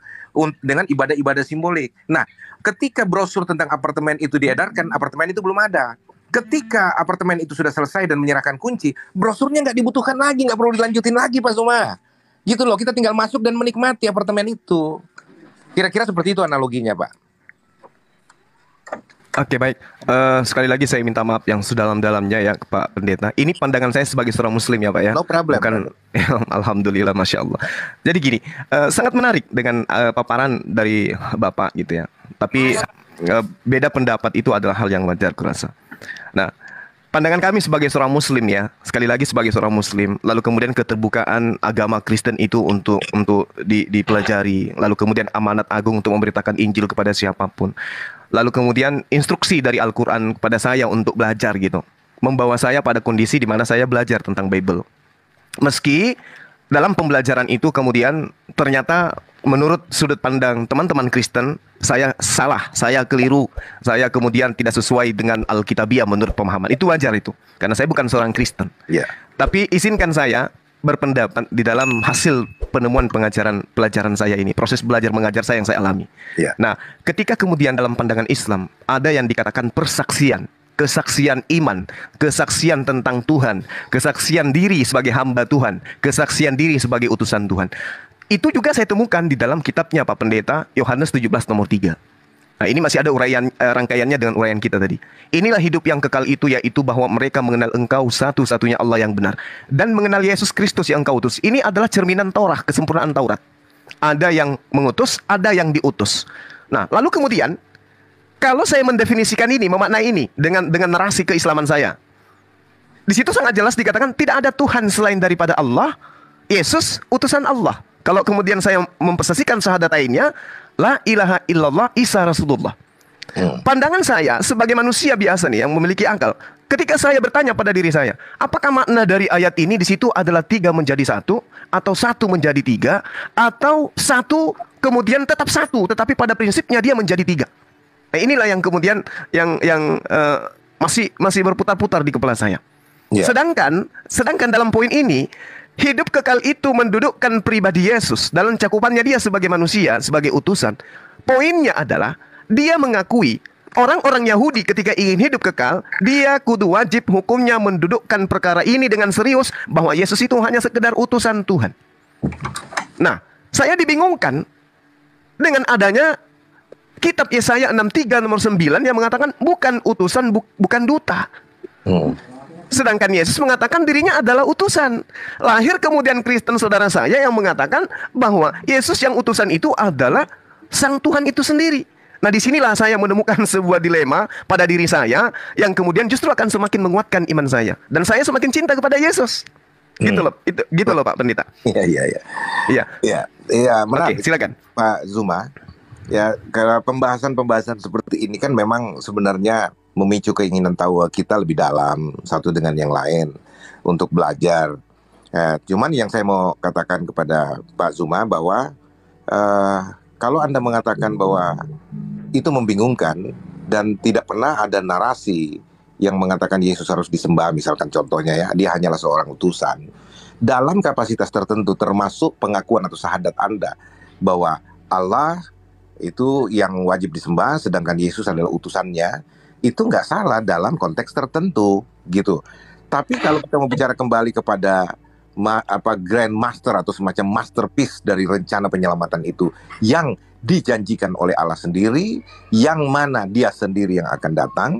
dengan ibadah-ibadah simbolik. Nah, ketika brosur tentang apartemen itu diedarkan, apartemen itu belum ada. Ketika apartemen itu sudah selesai dan menyerahkan kunci, brosurnya nggak dibutuhkan lagi, nggak perlu dilanjutin lagi, Pak Zuma. Gitu loh, kita tinggal masuk dan menikmati apartemen itu. Kira-kira seperti itu analoginya, Pak. Oke, baik. Sekali lagi saya minta maaf yang sedalam-dalamnya ya Pak Pendeta. Ini pandangan saya sebagai seorang Muslim ya Pak ya. No problem. Bukan, alhamdulillah, Masya Allah. Jadi gini, sangat menarik dengan paparan dari Bapak gitu ya. Tapi beda pendapat itu adalah hal yang wajar kurasa. Nah, pandangan kami sebagai seorang Muslim ya, sekali lagi sebagai seorang Muslim, lalu kemudian keterbukaan agama Kristen itu untuk dipelajari, lalu kemudian amanat agung untuk memberitakan Injil kepada siapapun. Lalu kemudian instruksi dari Al-Quran kepada saya untuk belajar gitu, membawa saya pada kondisi di mana saya belajar tentang Bible. Meski dalam pembelajaran itu kemudian ternyata menurut sudut pandang teman-teman Kristen, saya salah, saya keliru, saya kemudian tidak sesuai dengan Alkitabiah menurut pemahaman. Itu wajar itu, karena saya bukan seorang Kristen. Yeah. Tapi izinkan saya berpendapat di dalam hasil penemuan pelajaran saya ini, proses belajar mengajar saya yang saya alami. Yeah. Nah, ketika kemudian dalam pandangan Islam ada yang dikatakan persaksian, kesaksian iman, kesaksian tentang Tuhan, kesaksian diri sebagai hamba Tuhan, kesaksian diri sebagai utusan Tuhan. Itu juga saya temukan di dalam kitabnya Pak Pendeta, Yohanes 17 nomor 3. Nah, ini masih ada uraian rangkaiannya dengan uraian kita tadi. Inilah hidup yang kekal itu, yaitu bahwa mereka mengenal Engkau satu-satunya Allah yang benar, dan mengenal Yesus Kristus yang Engkau utus. Ini adalah cerminan Taurat, kesempurnaan Taurat. Ada yang mengutus, ada yang diutus. Nah, lalu kemudian kalau saya mendefinisikan ini, memaknai ini dengan narasi keislaman saya, di situ sangat jelas dikatakan tidak ada Tuhan selain daripada Allah, Yesus utusan Allah. Kalau kemudian saya mempersesikan syahadatain-nya, la ilaha illallah Isa Rasulullah. Pandangan saya sebagai manusia biasa nih yang memiliki akal, ketika saya bertanya pada diri saya, apakah makna dari ayat ini di situ adalah 3 menjadi 1, atau 1 menjadi 3, atau 1 kemudian tetap 1, tetapi pada prinsipnya dia menjadi 3. Nah, inilah yang kemudian yang masih berputar-putar di kepala saya. Yeah. Sedangkan dalam poin ini, hidup kekal itu mendudukkan pribadi Yesus dalam cakupannya dia sebagai manusia, sebagai utusan. Poinnya adalah dia mengakui orang-orang Yahudi ketika ingin hidup kekal, dia kudu wajib hukumnya mendudukkan perkara ini dengan serius, bahwa Yesus itu hanya sekedar utusan Tuhan. Nah, saya dibingungkan dengan adanya kitab Yesaya 63 nomor 9 yang mengatakan bukan utusan, bukan duta. Sedangkan Yesus mengatakan dirinya adalah utusan. Lahir kemudian Kristen saudara saya yang mengatakan bahwa Yesus yang utusan itu adalah Sang Tuhan itu sendiri. Nah, disinilah saya menemukan sebuah dilema pada diri saya yang kemudian justru akan semakin menguatkan iman saya. Dan saya semakin cinta kepada Yesus. Gitu loh, gitu loh Pak Pendeta. Iya, menarik. Oke, silakan Pak Zuma. Ya, karena pembahasan seperti ini kan memang sebenarnya memicu keinginan tahu kita lebih dalam satu dengan yang lain untuk belajar. Cuman yang saya mau katakan kepada Pak Zuma bahwa kalau Anda mengatakan bahwa itu membingungkan dan tidak pernah ada narasi yang mengatakan Yesus harus disembah, misalkan contohnya ya, dia hanyalah seorang utusan. Dalam kapasitas tertentu termasuk pengakuan atau syahadat Anda bahwa Allah itu yang wajib disembah sedangkan Yesus adalah utusannya, itu nggak salah dalam konteks tertentu gitu. Tapi kalau kita mau bicara kembali kepada Grand Master atau semacam masterpiece dari rencana penyelamatan itu yang dijanjikan oleh Allah sendiri, yang mana dia sendiri yang akan datang,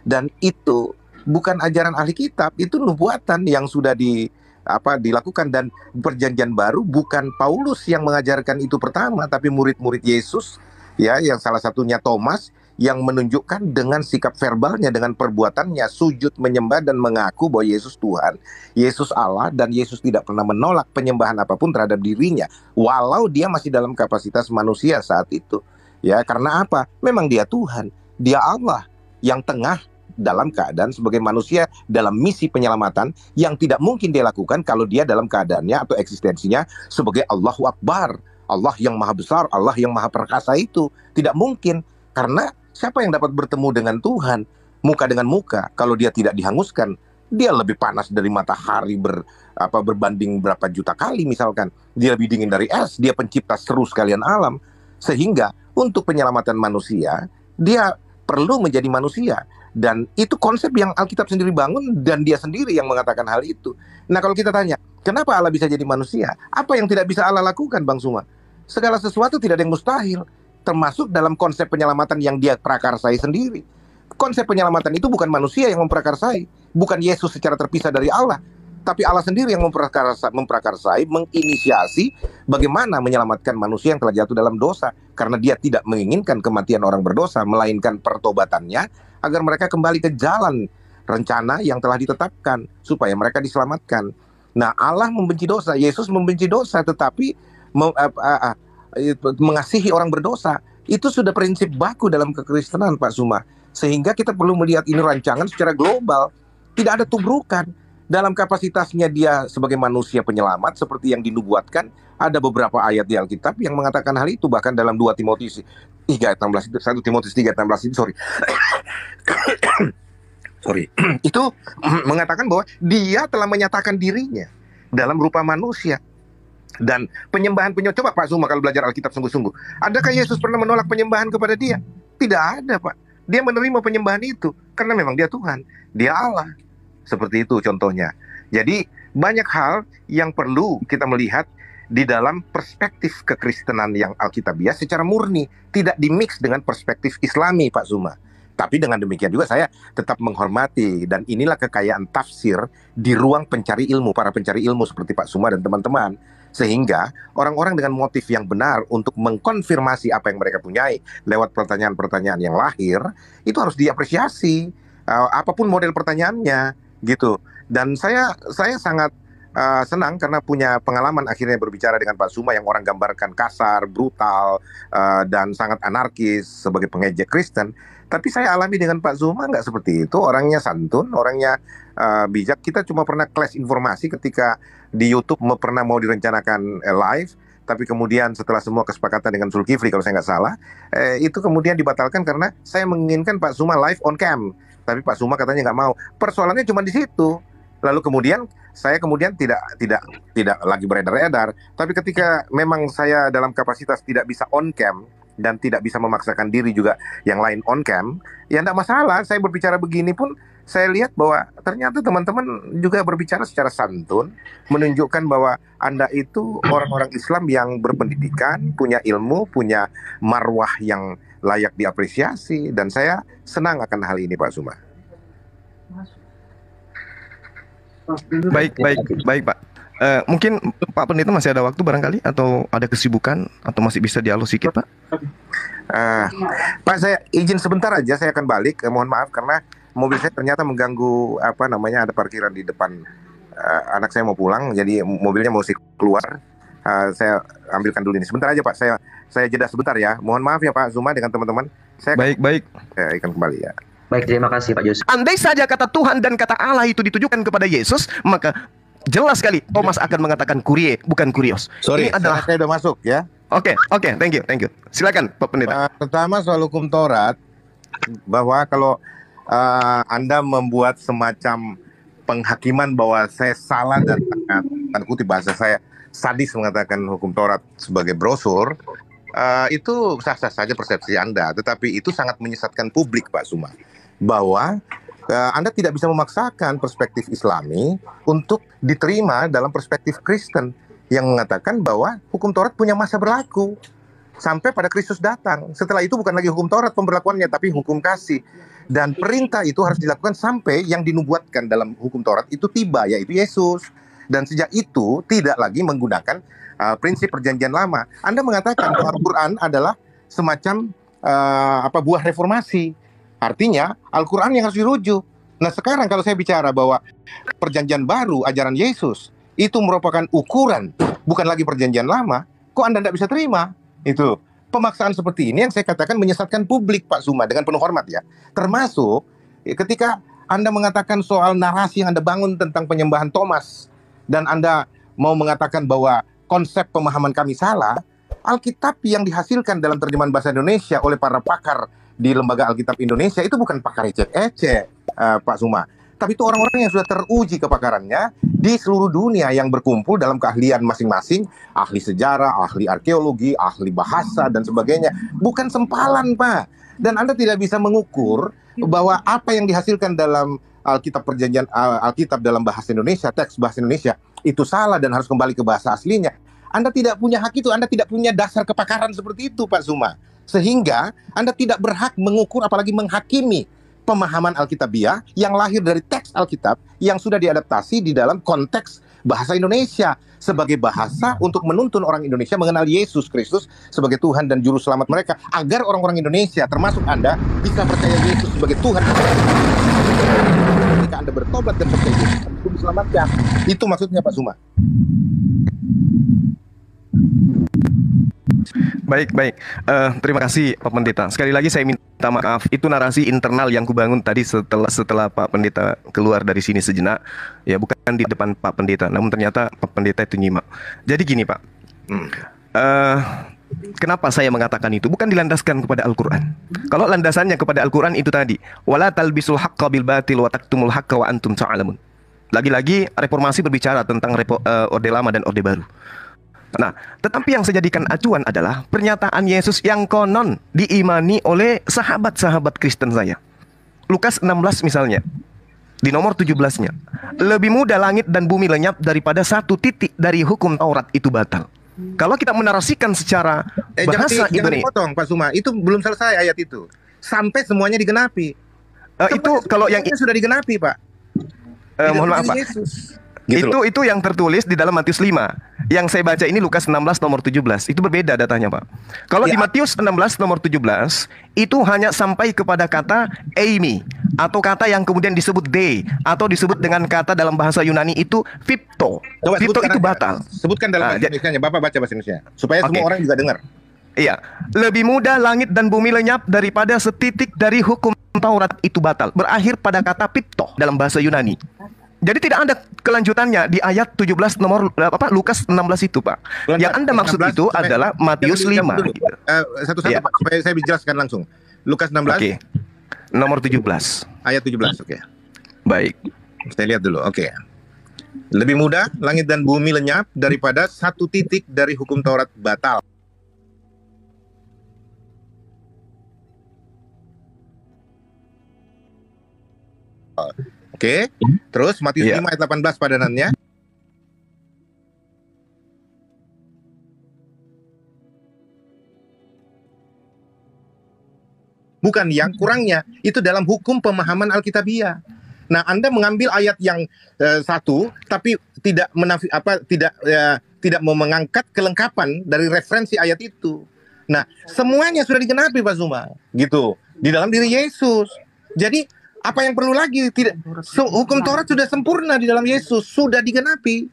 dan itu bukan ajaran ahli kitab, itu nubuatan yang sudah dilakukan. Dan perjanjian baru bukan Paulus yang mengajarkan itu pertama, tapi murid-murid Yesus ya, yang salah satunya Thomas yang menunjukkan dengan sikap verbalnya, dengan perbuatannya, sujud menyembah dan mengaku bahwa Yesus Tuhan, Yesus Allah, dan Yesus tidak pernah menolak penyembahan apapun terhadap dirinya, walau dia masih dalam kapasitas manusia saat itu. Ya, karena apa? Memang dia Tuhan, dia Allah yang tengah dalam keadaan sebagai manusia dalam misi penyelamatan yang tidak mungkin dia lakukan kalau dia dalam keadaannya atau eksistensinya sebagai Allahu Akbar, Allah yang maha besar, Allah yang maha perkasa itu. Tidak mungkin, karena siapa yang dapat bertemu dengan Tuhan muka dengan muka kalau dia tidak dihanguskan? Dia lebih panas dari matahari berbanding berapa juta kali misalkan. Dia lebih dingin dari es, dia pencipta seru sekalian alam. Sehingga untuk penyelamatan manusia, dia perlu menjadi manusia. Dan itu konsep yang Alkitab sendiri bangun dan dia sendiri yang mengatakan hal itu. Nah, kalau kita tanya, kenapa Allah bisa jadi manusia? Apa yang tidak bisa Allah lakukan, Bang Suma? Segala sesuatu tidak ada yang mustahil, termasuk dalam konsep penyelamatan yang dia prakarsai sendiri. Konsep penyelamatan itu bukan manusia yang memprakarsai, bukan Yesus secara terpisah dari Allah, tapi Allah sendiri yang memprakarsai, menginisiasi bagaimana menyelamatkan manusia yang telah jatuh dalam dosa, karena dia tidak menginginkan kematian orang berdosa, melainkan pertobatannya agar mereka kembali ke jalan rencana yang telah ditetapkan supaya mereka diselamatkan. Nah, Allah membenci dosa, Yesus membenci dosa, tetapi mengasihi orang berdosa. Itu sudah prinsip baku dalam kekristenan, Pak Suma. Sehingga kita perlu melihat ini rancangan secara global. Tidak ada tubrukan. Dalam kapasitasnya dia sebagai manusia penyelamat seperti yang dinubuatkan, ada beberapa ayat di Alkitab yang mengatakan hal itu. Bahkan dalam 2 Timotius 3:16, 1 Timotius 3:16 itu, itu mengatakan bahwa dia telah menyatakan dirinya dalam rupa manusia. Dan penyembahan coba Pak Suma kalau belajar Alkitab sungguh-sungguh, adakah Yesus pernah menolak penyembahan kepada dia? Tidak ada, Pak. Dia menerima penyembahan itu karena memang dia Tuhan, dia Allah. Seperti itu contohnya. Jadi banyak hal yang perlu kita melihat di dalam perspektif kekristenan yang Alkitabiah secara murni, tidak dimix dengan perspektif Islami, Pak Suma. Tapi dengan demikian juga saya tetap menghormati, dan inilah kekayaan tafsir di ruang pencari ilmu, para pencari ilmu seperti Pak Suma dan teman-teman. Sehingga orang-orang dengan motif yang benar untuk mengkonfirmasi apa yang mereka punyai lewat pertanyaan-pertanyaan yang lahir, itu harus diapresiasi, apapun model pertanyaannya, gitu. Dan saya sangat senang karena punya pengalaman akhirnya berbicara dengan Pak Suma yang orang gambarkan kasar, brutal, dan sangat anarkis sebagai pengejek Kristen. Tapi saya alami dengan Pak Zuma nggak seperti itu. Orangnya santun, orangnya bijak. Kita cuma pernah clash informasi ketika di YouTube pernah mau direncanakan live, tapi kemudian setelah semua kesepakatan dengan Zulkifli kalau saya nggak salah, itu kemudian dibatalkan karena saya menginginkan Pak Zuma live on cam. Tapi Pak Zuma katanya nggak mau. Persoalannya cuma di situ. Lalu kemudian saya tidak lagi beredar-edar. Tapi ketika memang saya dalam kapasitas tidak bisa on cam dan tidak bisa memaksakan diri juga yang lain on cam, ya enggak masalah. Saya berbicara begini pun saya lihat bahwa ternyata teman-teman juga berbicara secara santun, menunjukkan bahwa Anda itu orang-orang Islam yang berpendidikan, punya ilmu, punya marwah yang layak diapresiasi, dan saya senang akan hal ini, Pak Suma. Baik, Pak. Mungkin Pak Pendeta masih ada waktu barangkali, atau ada kesibukan, atau masih bisa dialog sedikit, Pak? Pak, saya izin sebentar aja, saya akan balik. Mohon maaf karena mobil saya ternyata mengganggu, ada parkiran di depan. Anak saya mau pulang, jadi mobilnya mesti keluar. Saya ambilkan dulu ini. Sebentar aja, Pak. Saya jeda sebentar ya. Mohon maaf ya Pak Zuma dengan teman-teman. Baik. Saya akan kembali ya. Baik, terima kasih Pak Yus. Andai saja kata Tuhan dan kata Allah itu ditujukan kepada Yesus, maka jelas sekali Thomas akan mengatakan kurie, bukan kurios. Sorry, ini adalah... saya udah masuk ya. Oke, thank you. Silakan Pak Pendeta. Pertama soal hukum Taurat, bahwa kalau Anda membuat semacam penghakiman bahwa saya salah dan tanda kutip bahasa saya sadis mengatakan hukum Taurat sebagai brosur, itu sah-sah saja persepsi Anda, tetapi itu sangat menyesatkan publik, Pak Suma, bahwa Anda tidak bisa memaksakan perspektif Islami untuk diterima dalam perspektif Kristen yang mengatakan bahwa hukum Taurat punya masa berlaku sampai pada Kristus datang. Setelah itu bukan lagi hukum Taurat pemberlakuannya, tapi hukum kasih. Dan perintah itu harus dilakukan sampai yang dinubuatkan dalam hukum Taurat itu tiba, yaitu Yesus. Dan sejak itu tidak lagi menggunakan prinsip perjanjian lama. Anda mengatakan bahwa Al-Quran adalah semacam buah reformasi. Artinya Al-Quran yang harus dirujuk. Nah sekarang kalau saya bicara bahwa perjanjian baru ajaran Yesus itu merupakan ukuran, bukan lagi perjanjian lama, kok Anda tidak bisa terima? Itu pemaksaan seperti ini yang saya katakan menyesatkan publik, Pak Suma, dengan penuh hormat ya. Termasuk ketika Anda mengatakan soal narasi yang Anda bangun tentang penyembahan Thomas, dan Anda mau mengatakan bahwa konsep pemahaman kami salah. Alkitab yang dihasilkan dalam terjemahan bahasa Indonesia oleh para pakar di Lembaga Alkitab Indonesia itu bukan pakar ecek-ecek, Pak Suma. Tapi itu orang-orang yang sudah teruji kepakarannya di seluruh dunia yang berkumpul dalam keahlian masing-masing, ahli sejarah, ahli arkeologi, ahli bahasa, dan sebagainya. Bukan sempalan, Pak. Dan Anda tidak bisa mengukur bahwa apa yang dihasilkan dalam Alkitab perjanjian Alkitab dalam bahasa Indonesia, teks bahasa Indonesia, itu salah dan harus kembali ke bahasa aslinya. Anda tidak punya hak itu, Anda tidak punya dasar kepakaran seperti itu, Pak Suma. Sehingga Anda tidak berhak mengukur apalagi menghakimi pemahaman Alkitabiah yang lahir dari teks Alkitab yang sudah diadaptasi di dalam konteks bahasa Indonesia sebagai bahasa untuk menuntun orang Indonesia mengenal Yesus Kristus sebagai Tuhan dan Juru Selamat mereka, agar orang-orang Indonesia termasuk Anda bisa percaya Yesus sebagai Tuhan. Ketika Anda bertobat dan percaya Yesus, Anda diselamatkan. Itu maksudnya, Pak Suma. Baik. Terima kasih Pak Pendeta. Sekali lagi saya minta maaf. Itu narasi internal yang kubangun tadi setelah Pak Pendeta keluar dari sini sejenak. Ya, bukan di depan Pak Pendeta, namun ternyata Pak Pendeta itu nyimak. Jadi gini, Pak. Kenapa saya mengatakan itu? Bukan dilandaskan kepada Al-Quran. Kalau landasannya kepada Al-Quran itu tadi, wala talbisul haqqa bil batil wa taktumul haqqa wa antum ta'lamun. Lagi-lagi reformasi berbicara tentang Orde Lama dan Orde Baru. Nah, tetapi yang saya jadikan acuan adalah pernyataan Yesus yang konon diimani oleh sahabat-sahabat Kristen saya. Lukas 16 misalnya, di nomor 17-nya. Lebih mudah langit dan bumi lenyap daripada satu titik dari hukum Taurat itu batal. Kalau kita menarasikan secara bahasa jangan Indonesia, dipotong, Pak Suma. Itu belum selesai ayat itu. Sampai semuanya digenapi. itu kalau yang sudah digenapi, Pak. mohon maaf, Pak. Gitu Itu yang tertulis di dalam Matius 5. Yang saya baca ini Lukas 16 nomor 17. Itu berbeda datanya, Pak. Kalau di Matius 16 nomor 17, itu hanya sampai kepada kata eimi, atau kata yang kemudian disebut de, atau disebut dengan kata dalam bahasa Yunani itu pipto. Pipto itu batal. Sebutkan dalam bahasa Indonesia. Bapak baca bahasa Indonesia supaya semua orang juga dengar. Iya, lebih mudah langit dan bumi lenyap daripada setitik dari hukum Taurat itu batal. Berakhir pada kata pipto dalam bahasa Yunani. Jadi tidak ada kelanjutannya di ayat 17 nomor Lukas 16 itu, Pak. Yang Anda maksud itu adalah Matius 5 gitu. Satu-satu, Pak, supaya saya jelaskan langsung. Lukas 16. Oke. Nomor 17. Ayat 17, oke. Baik. Saya lihat dulu, oke. Lebih mudah langit dan bumi lenyap daripada satu titik dari hukum Taurat batal. Oke, terus Matius 5 ayat 18 padanannya. Bukan yang kurangnya, itu dalam hukum pemahaman Alkitabiah. Nah, Anda mengambil ayat yang satu, tapi tidak tidak mau mengangkat kelengkapan dari referensi ayat itu. Nah, semuanya sudah digenapi, Pak Zuma, gitu, di dalam diri Yesus. Jadi apa yang perlu lagi? Hukum Taurat sudah sempurna di dalam Yesus, sudah digenapi.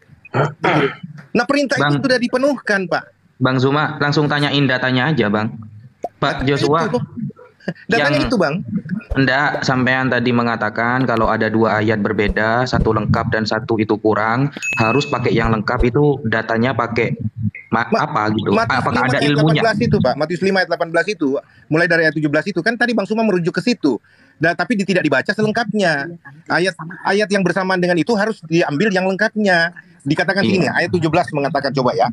Nah, perintah itu sudah dipenuhkan, Pak. Bang Zuma, langsung tanyain datanya aja, Bang. Pak Joshua. Datanya itu, Bang. Enggak, sampean tadi mengatakan kalau ada dua ayat berbeda, satu lengkap dan satu itu kurang, harus pakai yang lengkap itu datanya pakai apa gitu? Apakah ada ilmunya? 18 itu, Pak. Matius 5 ayat 18 itu, mulai dari ayat 17 itu kan tadi Bang Suma merujuk ke situ. Dan tapi tidak dibaca selengkapnya. Ayat yang bersamaan dengan itu harus diambil yang lengkapnya. Dikatakan sini, ayat 17 mengatakan, coba ya.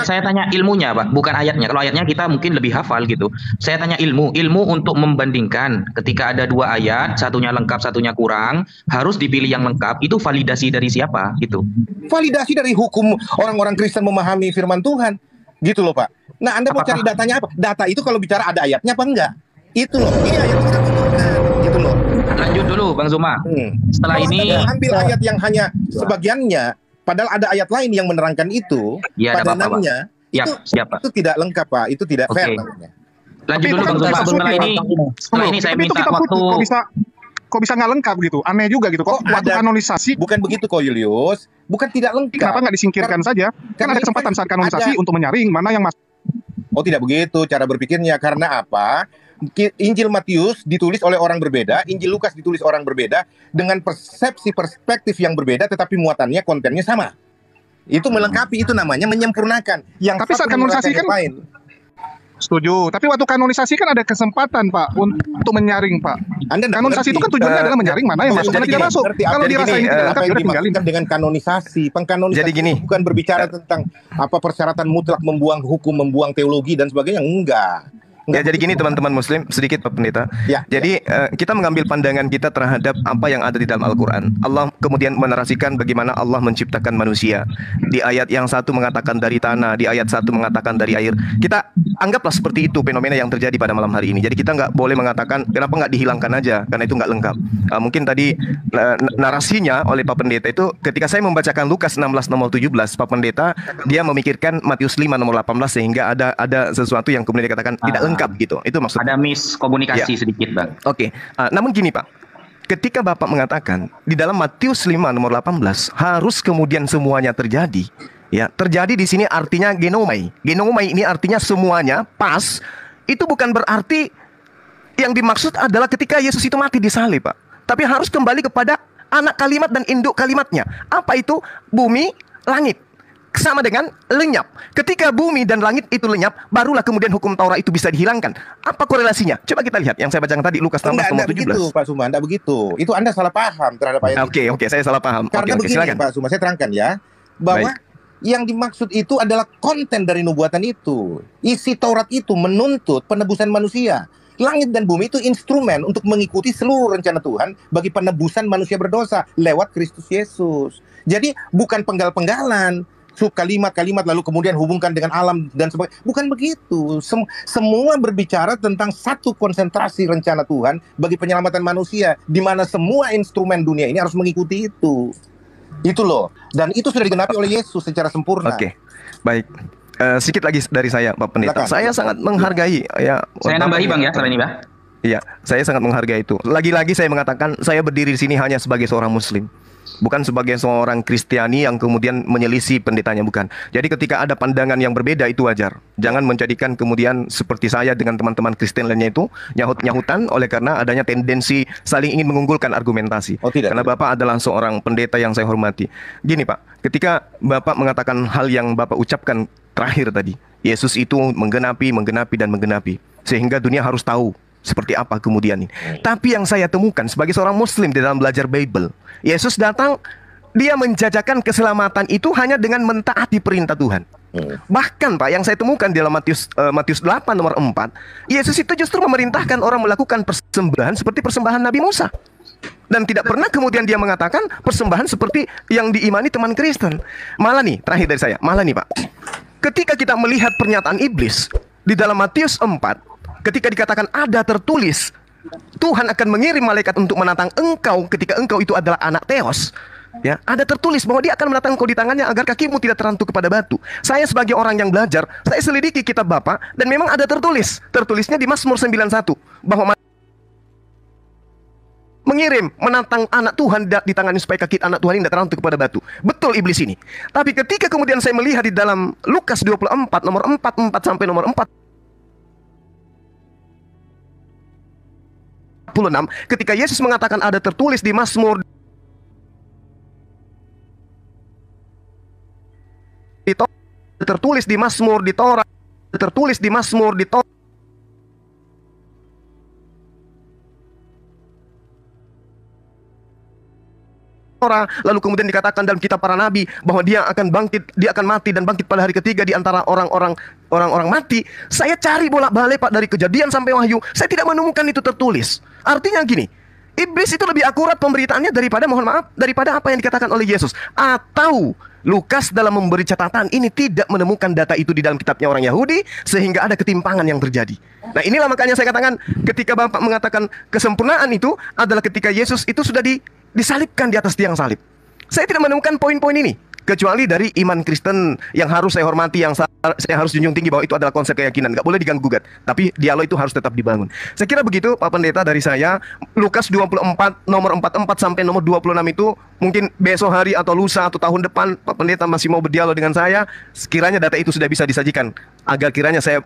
Saya tanya ilmunya, Pak, bukan ayatnya. Kalau ayatnya kita mungkin lebih hafal gitu. Saya tanya ilmu untuk membandingkan ketika ada dua ayat, satunya lengkap, satunya kurang, harus dipilih yang lengkap. Itu validasi dari siapa gitu? Validasi dari hukum orang-orang Kristen memahami firman Tuhan. Gitu loh, Pak. Nah, Anda mau cari datanya apa? Data itu kalau bicara ada ayatnya apa enggak? Itu loh. Ini ayat kita tunjukkan. Gitu loh. Lanjut dulu, Bang Zuma. Setelah ini ambil ayat yang hanya sebagiannya, padahal ada ayat lain yang menerangkan itu, padanannya, itu tidak lengkap, Pak. Itu tidak fair namanya. Lanjut Tapi dulu itu kan Bang Zul. kita Setelah kutip. ini saya Tapi itu minta kita waktu. kutip. Kok bisa nggak lengkap gitu? Aneh juga gitu. Kok waktu ada- kanonisasi Bukan begitu kok Julius, bukan tidak lengkap. kenapa nggak disingkirkan saja? Kan karena ada kesempatan ini saat kanonisasi ada- untuk menyaring mana yang masuk. Oh tidak begitu cara berpikirnya. Karena apa? Injil Matius ditulis oleh orang berbeda, Injil Lukas ditulis orang berbeda dengan persepsi perspektif yang berbeda, tetapi muatannya, kontennya sama. Itu melengkapi, itu namanya menyempurnakan. Yang Tapi saat satu kanonisasi menerangkan yang lain. Setuju. Tapi waktu kanonisasi kan ada kesempatan Pak untuk menyaring Pak. Anda nggak Kanonisasi mengerti. itu kan tujuannya adalah menyaring mana yang jadi masuk dan gini, tidak masuk. Ngerti Kalau jadi dirasa gini, ini tidak apa lengkap, yang sudah tinggalin. dimaksudkan dengan kanonisasi. Pengkanonisasi Jadi gini. bukan berbicara tentang apa persyaratan mutlak membuang hukum, membuang teologi dan sebagainya. Enggak. Ya, jadi gini teman-teman Muslim, sedikit Pak Pendeta. Ya, Jadi kita mengambil pandangan kita terhadap apa yang ada di dalam Al-Quran. Allah kemudian menarasikan bagaimana Allah menciptakan manusia. Di ayat yang satu mengatakan dari tanah, di ayat satu mengatakan dari air. Kita anggaplah seperti itu fenomena yang terjadi pada malam hari ini. Jadi kita nggak boleh mengatakan kenapa nggak dihilangkan aja, karena itu nggak lengkap. Mungkin tadi narasinya oleh Pak Pendeta itu ketika saya membacakan Lukas 16 nomor 17, Pak Pendeta dia memikirkan Matius 5 nomor 18 sehingga ada sesuatu yang kemudian dikatakan tidak lengkap gitu. Itu maksudnya. Ada miskomunikasi Ya. sedikit Bang. Oke, namun gini Pak, ketika Bapak mengatakan di dalam Matius 5 nomor 18 harus kemudian semuanya terjadi, ya terjadi di sini artinya genomai. Genomai ini artinya semuanya pas. Itu bukan berarti yang dimaksud adalah ketika Yesus itu mati di salib Pak, tapi harus kembali kepada anak kalimat dan induk kalimatnya. Apa itu? Bumi, langit. Sama dengan lenyap. Ketika bumi dan langit itu lenyap, barulah kemudian hukum Taurat itu bisa dihilangkan. Apa korelasinya? Coba kita lihat yang saya bacakan tadi Lukas 16 nomor Enggak begitu 17. Pak Suma, enggak begitu. Itu Anda salah paham terhadap ayat itu. Oke, saya salah paham. Karena Oke, begini silakan. Pak Suma, saya terangkan ya, bahwa yang dimaksud itu adalah konten dari nubuatan itu. Isi Taurat itu menuntut penebusan manusia. Langit dan bumi itu instrumen untuk mengikuti seluruh rencana Tuhan bagi penebusan manusia berdosa lewat Kristus Yesus. Jadi bukan penggal-penggalan, kalimat-kalimat lalu kemudian hubungkan dengan alam dan sebagainya. Bukan begitu. Semua berbicara tentang satu konsentrasi rencana Tuhan bagi penyelamatan manusia, di mana semua instrumen dunia ini harus mengikuti itu. Itu loh. Dan itu sudah digenapi oleh Yesus secara sempurna. Oke, baik. Sedikit lagi dari saya, Pak Pendeta. Silakan. Saya sangat menghargai ya. Saya nambahi Bang ya, setelah ini Bang. Iya, saya sangat menghargai itu. Lagi-lagi saya mengatakan saya berdiri di sini hanya sebagai seorang Muslim, bukan sebagai seorang Kristiani yang kemudian menyelisih pendetanya, bukan. Jadi ketika ada pandangan yang berbeda itu wajar. Jangan menjadikan kemudian seperti saya dengan teman-teman Kristen lainnya itu nyahut-nyahutan oleh karena adanya tendensi saling ingin mengunggulkan argumentasi. Oh, tidak. Karena Bapak adalah seorang pendeta yang saya hormati. Gini Pak, ketika Bapak mengatakan hal yang Bapak ucapkan terakhir tadi, Yesus itu menggenapi, sehingga dunia harus tahu seperti apa kemudian ini. Tapi yang saya temukan sebagai seorang Muslim di dalam belajar Bible, Yesus datang, dia menjajakan keselamatan itu hanya dengan mentaati perintah Tuhan. Bahkan Pak, yang saya temukan di dalam Matius 8 nomor 4, Yesus itu justru memerintahkan orang melakukan persembahan seperti persembahan Nabi Musa. Dan tidak pernah kemudian dia mengatakan persembahan seperti yang diimani teman Kristen. Malah nih, terakhir dari saya, malah nih Pak, ketika kita melihat pernyataan iblis di dalam Matius 4, ketika dikatakan ada tertulis Tuhan akan mengirim malaikat untuk menantang engkau ketika engkau itu adalah anak Theos. Ya, ada tertulis bahwa dia akan menantang engkau di tangannya agar kakimu tidak terantuk kepada batu. Saya sebagai orang yang belajar, saya selidiki kitab Bapak dan memang ada tertulis. Tertulisnya di Mazmur 91 bahwa mengirim, menantang anak Tuhan di tangannya supaya kaki anak Tuhan ini tidak terantuk kepada batu. Betul iblis ini. Tapi ketika kemudian saya melihat di dalam Lukas 24 nomor 44 sampai nomor 46, ketika Yesus mengatakan ada tertulis di Mazmur, tertulis di Mazmur di Torah, tertulis di Mazmur di Torah, lalu kemudian dikatakan dalam kitab para nabi bahwa dia akan bangkit, dia akan mati dan bangkit pada hari ketiga di antara orang-orang mati. Saya cari bolak-balik Pak dari Kejadian sampai Wahyu, saya tidak menemukan itu tertulis. Artinya gini, iblis itu lebih akurat pemberitaannya daripada apa yang dikatakan oleh Yesus. Atau Lukas dalam memberi catatan ini tidak menemukan data itu di dalam kitabnya orang Yahudi, sehingga ada ketimpangan yang terjadi. Nah inilah makanya saya katakan ketika Bapak mengatakan kesempurnaan itu adalah ketika Yesus itu sudah disalibkan di atas tiang salib. Saya tidak menemukan poin-poin ini. kecuali dari iman Kristen yang harus saya hormati, yang saya harus junjung tinggi bahwa itu adalah konsep keyakinan, nggak boleh diganggu gugat. Tapi dialog itu harus tetap dibangun. Saya kira begitu Pak Pendeta dari saya. Lukas 24 nomor 44 sampai nomor 26 itu mungkin besok hari atau lusa atau tahun depan Pak Pendeta masih mau berdialog dengan saya. Sekiranya data itu sudah bisa disajikan, agar kiranya saya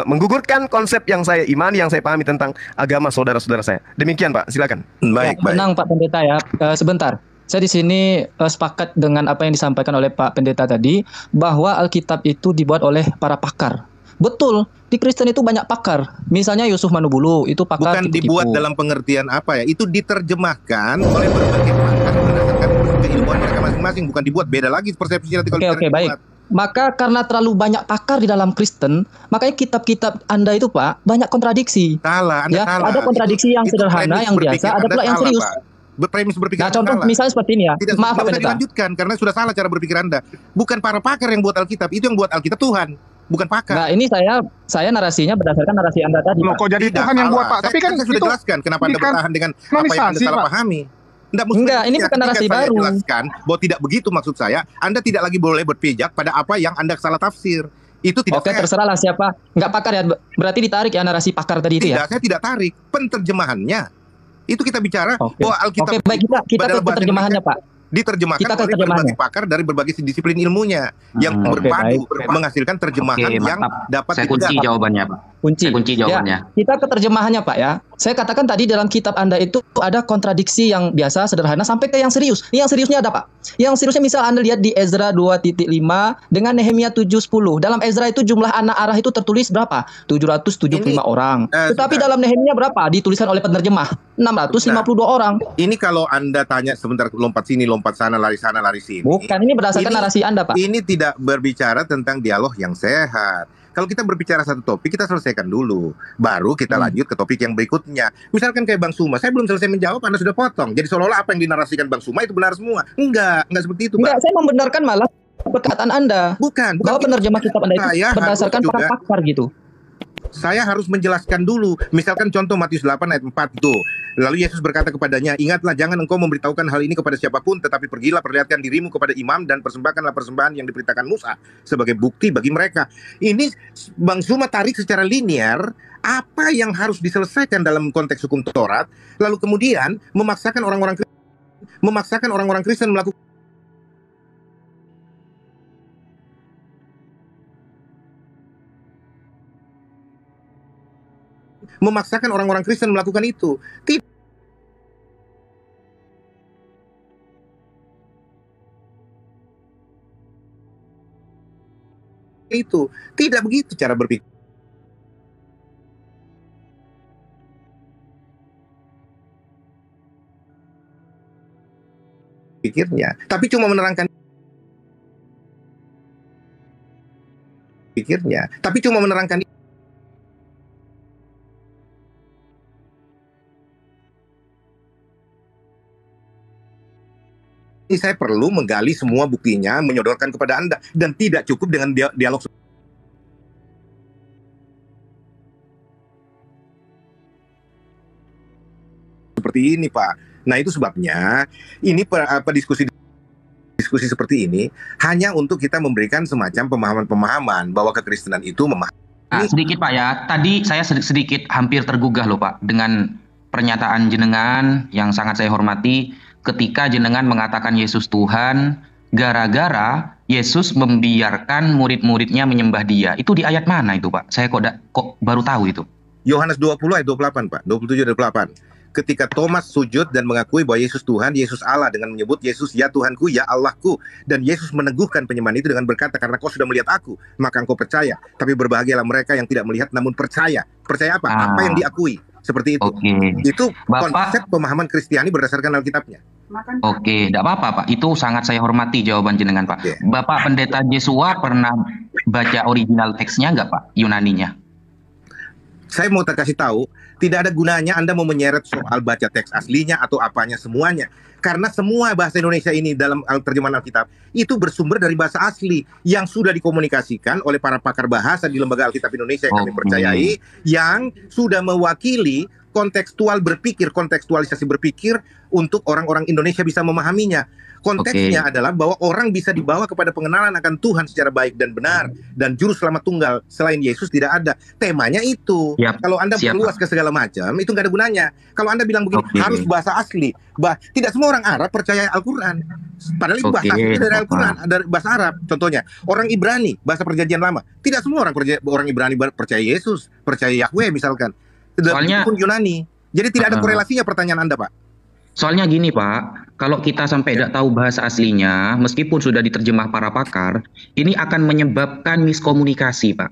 menggugurkan konsep yang saya imani, yang saya pahami tentang agama saudara-saudara saya. Demikian Pak, silakan. Baik, baik. Tenang Pak Pendeta ya. Sebentar. Saya di sini sepakat dengan apa yang disampaikan oleh Pak Pendeta tadi, bahwa Alkitab itu dibuat oleh para pakar. Betul, di Kristen itu banyak pakar. Misalnya Yusuf Manubulu itu pakar Bukan tipu-tipu. dibuat dalam pengertian apa ya? Itu diterjemahkan oleh berbagai pakar berdasarkan keilmuan mereka masing-masing. Bukan dibuat, beda lagi persepsi nanti kalau Oke, baik. Maka karena terlalu banyak pakar di dalam Kristen, makanya kitab-kitab Anda itu Pak banyak kontradiksi. Salah, Anda Ya, salah. ada kontradiksi yang Itu sederhana, premis yang berpikir biasa, ada Anda pula yang salah, serius. Pak. Premis berpikir Nah, Anda contoh salah. misalnya seperti ini ya. Tidak, Maaf Pak usah Pendeta. dilanjutkan karena sudah salah cara berpikir Anda. Bukan para pakar yang buat Alkitab, itu yang buat Alkitab Tuhan, bukan pakar. Nah, ini saya narasinya berdasarkan narasi Anda tadi. Loh, Pak. kok jadi Tidak Tuhan yang buat salah. Pak? Tapi kan saya sudah itu jelaskan kenapa Anda bukan bertahan dengan apa yang Anda nomisasi, salah Pak. pahami. Enggak, ini bukan narasi saya baru. jelaskan bahwa tidak begitu maksud saya. Anda tidak lagi boleh berpijak pada apa yang Anda salah tafsir. Itu tidak Oke, fair. terserahlah siapa. Enggak pakar ya. Berarti ditarik ya narasi pakar tadi itu ya. Tidak, saya tidak tarik. Penterjemahannya. Itu kita bicara Oke. bahwa Alkitab Oke, baik kita dalam ke bahasa terjemahannya, Indonesia Pak. diterjemahkan Kita ke oleh terjemahannya. berbagai pakar dari berbagai disiplin ilmunya yang Oke, berpadu baik. menghasilkan terjemahan Oke, yang mantap. dapat Saya kunci dipegang. jawabannya, Pak. Kunci. Saya kunci jawabannya. Ya, kita ke terjemahannya Pak ya. Saya katakan tadi dalam kitab Anda itu ada kontradiksi yang biasa sederhana sampai ke yang serius. Ini yang seriusnya ada Pak. Yang seriusnya misal Anda lihat di Ezra 2.5 dengan Nehemia 7.10. Dalam Ezra itu jumlah anak arah itu tertulis berapa? 775 orang. Tetapi sebentar. dalam Nehemia berapa? Dituliskan oleh penerjemah 652 orang. Ini kalau Anda tanya sebentar lompat sini, lompat sana, lari sini. Bukan, ini berdasarkan Ini- narasi Anda Pak. Ini tidak berbicara tentang dialog yang sehat. Kalau kita berbicara satu topik, kita selesaikan dulu. Baru kita lanjut ke topik yang berikutnya. Misalkan kayak Bang Suma, saya belum selesai menjawab, Anda sudah potong. Jadi seolah-olah apa yang dinarasikan Bang Suma itu benar semua. Enggak seperti itu, Enggak, Pak. saya membenarkan malah perkataan Anda. Bukan Bahwa penerjemah kitab Anda itu Saya harus berdasarkan para juga- pakar gitu. Saya harus menjelaskan dulu. Misalkan contoh Matius 8 ayat 4 itu. Lalu Yesus berkata kepadanya, ingatlah jangan engkau memberitahukan hal ini kepada siapapun, tetapi pergilah perlihatkan dirimu kepada imam dan persembahkanlah persembahan yang diperintahkan Musa sebagai bukti bagi mereka. Ini Bang Suma tarik secara linear apa yang harus diselesaikan dalam konteks hukum Taurat, lalu kemudian memaksakan orang-orang Kristen melakukan itu. Itu tidak begitu cara berpikirnya, tapi cuma menerangkan ini. Saya perlu menggali semua buktinya, menyodorkan kepada Anda, dan tidak cukup dengan dialog seperti ini, Pak. Nah, itu sebabnya ini diskusi seperti ini hanya untuk kita memberikan semacam pemahaman-pemahaman bahwa kekristenan itu Sedikit Pak ya, tadi saya sedikit hampir tergugah loh Pak dengan pernyataan jenengan yang sangat saya hormati ketika jenengan mengatakan Yesus Tuhan gara-gara Yesus membiarkan murid-muridnya menyembah Dia. Itu di ayat mana itu Pak? Saya kok baru tahu itu. Yohanes 20 ayat 28, Pak. 27 ayat 28. Ketika Thomas sujud dan mengakui bahwa Yesus Tuhan, Yesus Allah dengan menyebut Yesus ya Tuhanku, ya Allahku. Dan Yesus meneguhkan penyembahan itu dengan berkata, karena kau sudah melihat aku, maka engkau percaya. Tapi berbahagialah mereka yang tidak melihat namun percaya. Percaya apa? Apa yang diakui. Seperti itu. Itu konsep pemahaman Kristiani berdasarkan Alkitabnya. Oke, tidak apa-apa Pak. Itu sangat saya hormati jawaban jenengan Pak. Bapak Pendeta Jesua pernah baca original teksnya nggak Pak? Yunaninya? Saya mau kasih tahu, tidak ada gunanya Anda mau menyeret soal baca teks aslinya atau apanya semuanya. Karena semua bahasa Indonesia ini dalam terjemahan Alkitab itu bersumber dari bahasa asli yang sudah dikomunikasikan oleh para pakar bahasa di Lembaga Alkitab Indonesia yang kami percayai, yang sudah mewakili kontekstualisasi berpikir untuk orang-orang Indonesia bisa memahaminya. Konteksnya adalah bahwa orang bisa dibawa kepada pengenalan akan Tuhan secara baik dan benar, dan juru selamat tunggal selain Yesus tidak ada. Temanya itu. Kalau Anda perluas ke segala macam, itu nggak ada gunanya. Kalau Anda bilang begini, harus bahasa asli. Tidak semua orang Arab percaya Al-Quran. Padahal itu bahasa asli dari Al-Quran, dari bahasa Arab. Contohnya, orang Ibrani, bahasa perjanjian lama. Tidak semua orang Ibrani percaya Yesus, percaya Yahweh misalkan. Soalnya pun Yunani. Jadi tidak ada korelasinya pertanyaan Anda, Pak. Soalnya gini Pak, kalau kita sampai tidak tahu bahasa aslinya, meskipun sudah diterjemah para pakar, ini akan menyebabkan miskomunikasi Pak.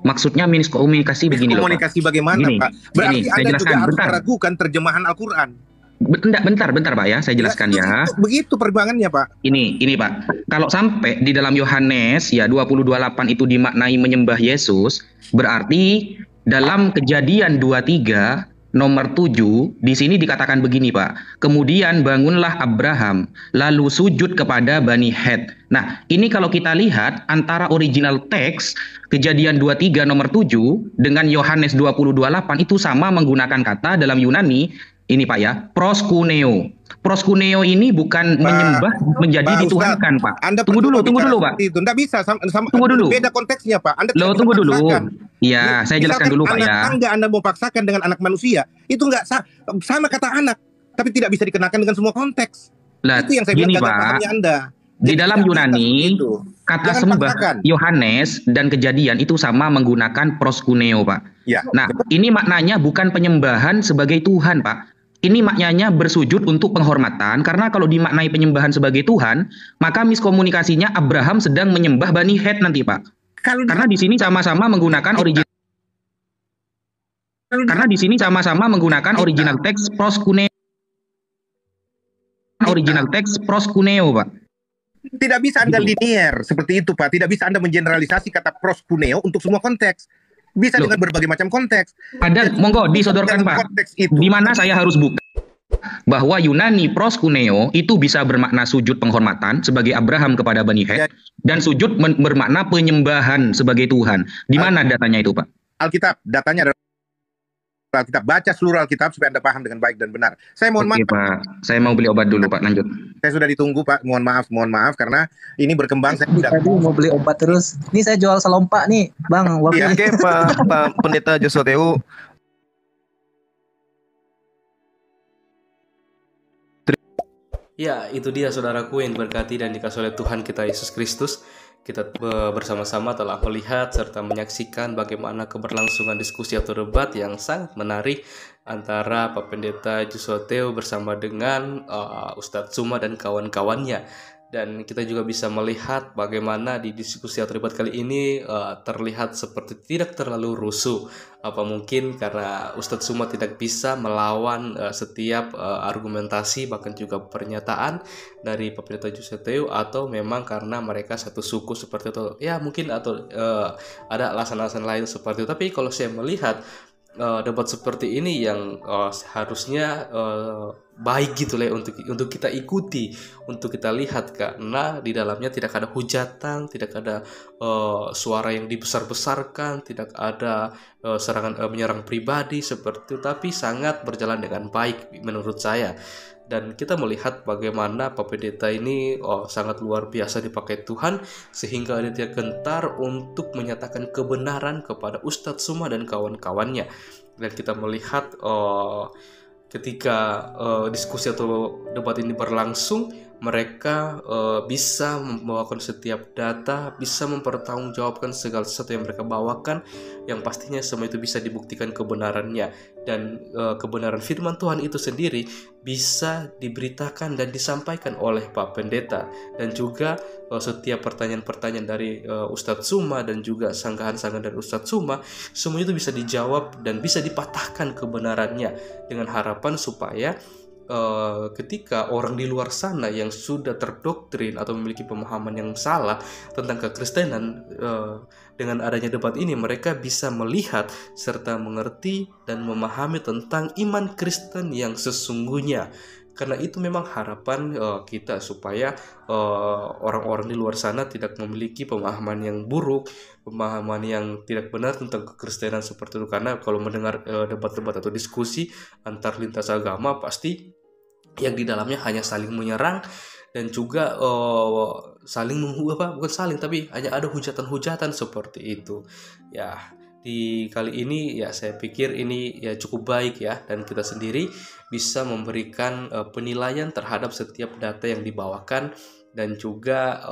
Maksudnya miskomunikasi begini loh Pak. Miskomunikasi bagaimana Pak? Berarti Anda juga harus meragukan terjemahan Al-Quran. Bentar Pak ya, saya jelaskan ya. Begitu perkembangannya Pak. Ini Pak, kalau sampai di dalam Yohanes ya 20:28 itu dimaknai menyembah Yesus, berarti dalam Kejadian 23 nomor 7 di sini dikatakan begini Pak. Kemudian bangunlah Abraham lalu sujud kepada Bani Het. Nah, ini kalau kita lihat antara original teks Kejadian 23 nomor 7 dengan Yohanes 20:28 itu sama menggunakan kata dalam Yunani. Ini Pak ya, proskuneo. Proskuneo ini bukan menyembah menjadi dituhankan Pak. Tunggu dulu Pak. Itu enggak bisa tunggu dulu. Beda konteksnya Pak. Anda tunggu dulu. Iya, saya jelaskan dulu Pak ya. Anak Anda mau paksakan dengan anak manusia, itu enggak sama kata anak, tapi tidak bisa dikenakan dengan semua konteks. Lah, itu yang saya bilang gagal pahamnya Anda. Di dalam Yunani, kata sembah Yohanes dan Kejadian itu sama menggunakan proskuneo Pak. Ya. Nah, ini maknanya bukan penyembahan sebagai Tuhan Pak. Ini maknanya bersujud untuk penghormatan, karena kalau dimaknai penyembahan sebagai Tuhan, maka miskomunikasinya Abraham sedang menyembah Bani Het nanti Pak. Karena di sini sama-sama menggunakan original. Karena di sini sama-sama menggunakan original teks proskuneo. Original teks proskuneo Pak. Tidak bisa Anda linear seperti itu Pak. Tidak bisa Anda mengeneralisasi kata proskuneo untuk semua konteks. Bisa dengan berbagai macam konteks. Ada, monggo disodorkan Pak. Di mana saya harus buka bahwa Yunani proskuneo itu bisa bermakna sujud penghormatan sebagai Abraham kepada Bani Het, dan sujud bermakna penyembahan sebagai Tuhan. Di mana datanya itu Pak? Alkitab, datanya adalah Alkitab. Baca seluruh Alkitab supaya Anda paham dengan baik dan benar. Saya mohon maaf Pak, saya mau beli obat dulu Pak, lanjut. Saya sudah ditunggu Pak, mohon maaf karena ini berkembang. Saya tadi mau beli obat terus. Ini saya jual selompak nih, Bang. Ya, oke Pak Pendeta Josoteu. Ya, itu dia saudaraku yang diberkati dan dikasihi oleh Tuhan kita Yesus Kristus. Kita bersama-sama telah melihat serta menyaksikan bagaimana keberlangsungan diskusi atau debat yang sangat menarik antara Pak Pendeta Josoteu bersama dengan Ustadz Suma dan kawan-kawannya. Dan kita juga bisa melihat bagaimana di diskusi atau debat kali ini terlihat seperti tidak terlalu rusuh. Apa mungkin karena Ustadz Suma tidak bisa melawan setiap argumentasi bahkan juga pernyataan dari Pak Pendeta Josoteu, atau memang karena mereka satu suku seperti itu. Ya mungkin atau ada alasan-alasan lain seperti itu. Tapi kalau saya melihat debat seperti ini yang seharusnya baik gitu lah untuk kita ikuti, untuk kita lihat, karena di dalamnya tidak ada hujatan, tidak ada suara yang dibesar-besarkan, tidak ada menyerang pribadi seperti itu, tapi sangat berjalan dengan baik menurut saya. Dan kita melihat bagaimana Pak Pendeta ini sangat luar biasa dipakai Tuhan, sehingga dia gentar untuk menyatakan kebenaran kepada Ustadz Suma dan kawan-kawannya. Dan kita melihat ketika diskusi atau debat ini berlangsung, mereka bisa membawakan setiap data, bisa mempertanggungjawabkan segala sesuatu yang mereka bawakan, yang pastinya semua itu bisa dibuktikan kebenarannya, dan kebenaran firman Tuhan itu sendiri bisa diberitakan dan disampaikan oleh Pak Pendeta. Dan juga setiap pertanyaan-pertanyaan dari Ustadz Suma dan juga sanggahan-sanggahan dari Ustadz Suma, semua itu bisa dijawab dan bisa dipatahkan kebenarannya, dengan harapan supaya ketika orang di luar sana yang sudah terdoktrin atau memiliki pemahaman yang salah tentang kekristenan, dengan adanya debat ini mereka bisa melihat serta mengerti dan memahami tentang iman Kristen yang sesungguhnya. Karena itu memang harapan kita supaya orang-orang di luar sana tidak memiliki pemahaman yang buruk, pemahaman yang tidak benar tentang kekristenan seperti itu. Karena kalau mendengar debat-debat atau diskusi antar lintas agama, pasti yang di dalamnya hanya saling menyerang dan juga saling bukan saling, tapi hanya ada hujatan-hujatan seperti itu. Ya, di kali ini ya saya pikir ini ya cukup baik ya, dan kita sendiri bisa memberikan penilaian terhadap setiap data yang dibawakan, dan juga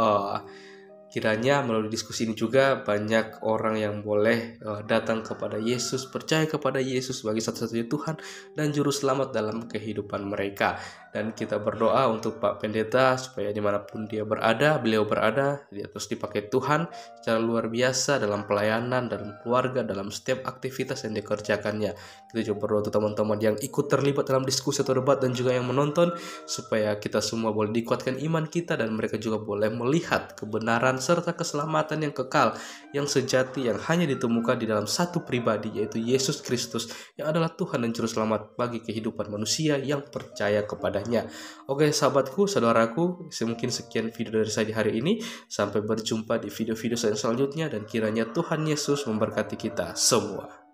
kiranya melalui diskusi ini juga banyak orang yang boleh datang kepada Yesus, percaya kepada Yesus sebagai satu-satunya Tuhan dan Juru Selamat dalam kehidupan mereka. Dan kita berdoa untuk Pak Pendeta supaya dimanapun beliau berada, dia terus dipakai Tuhan secara luar biasa dalam pelayanan, dalam keluarga, dalam setiap aktivitas yang dikerjakannya. Kita juga berdoa untuk teman-teman yang ikut terlibat dalam diskusi atau debat dan juga yang menonton, supaya kita semua boleh dikuatkan iman kita dan mereka juga boleh melihat kebenaran serta keselamatan yang kekal, yang sejati, yang hanya ditemukan di dalam satu pribadi, yaitu Yesus Kristus, yang adalah Tuhan dan Juru Selamat bagi kehidupan manusia yang percaya kepadanya. Oke sahabatku, saudaraku, mungkin sekian video dari saya di hari ini. Sampai berjumpa di video-video saya selanjutnya, dan kiranya Tuhan Yesus memberkati kita semua.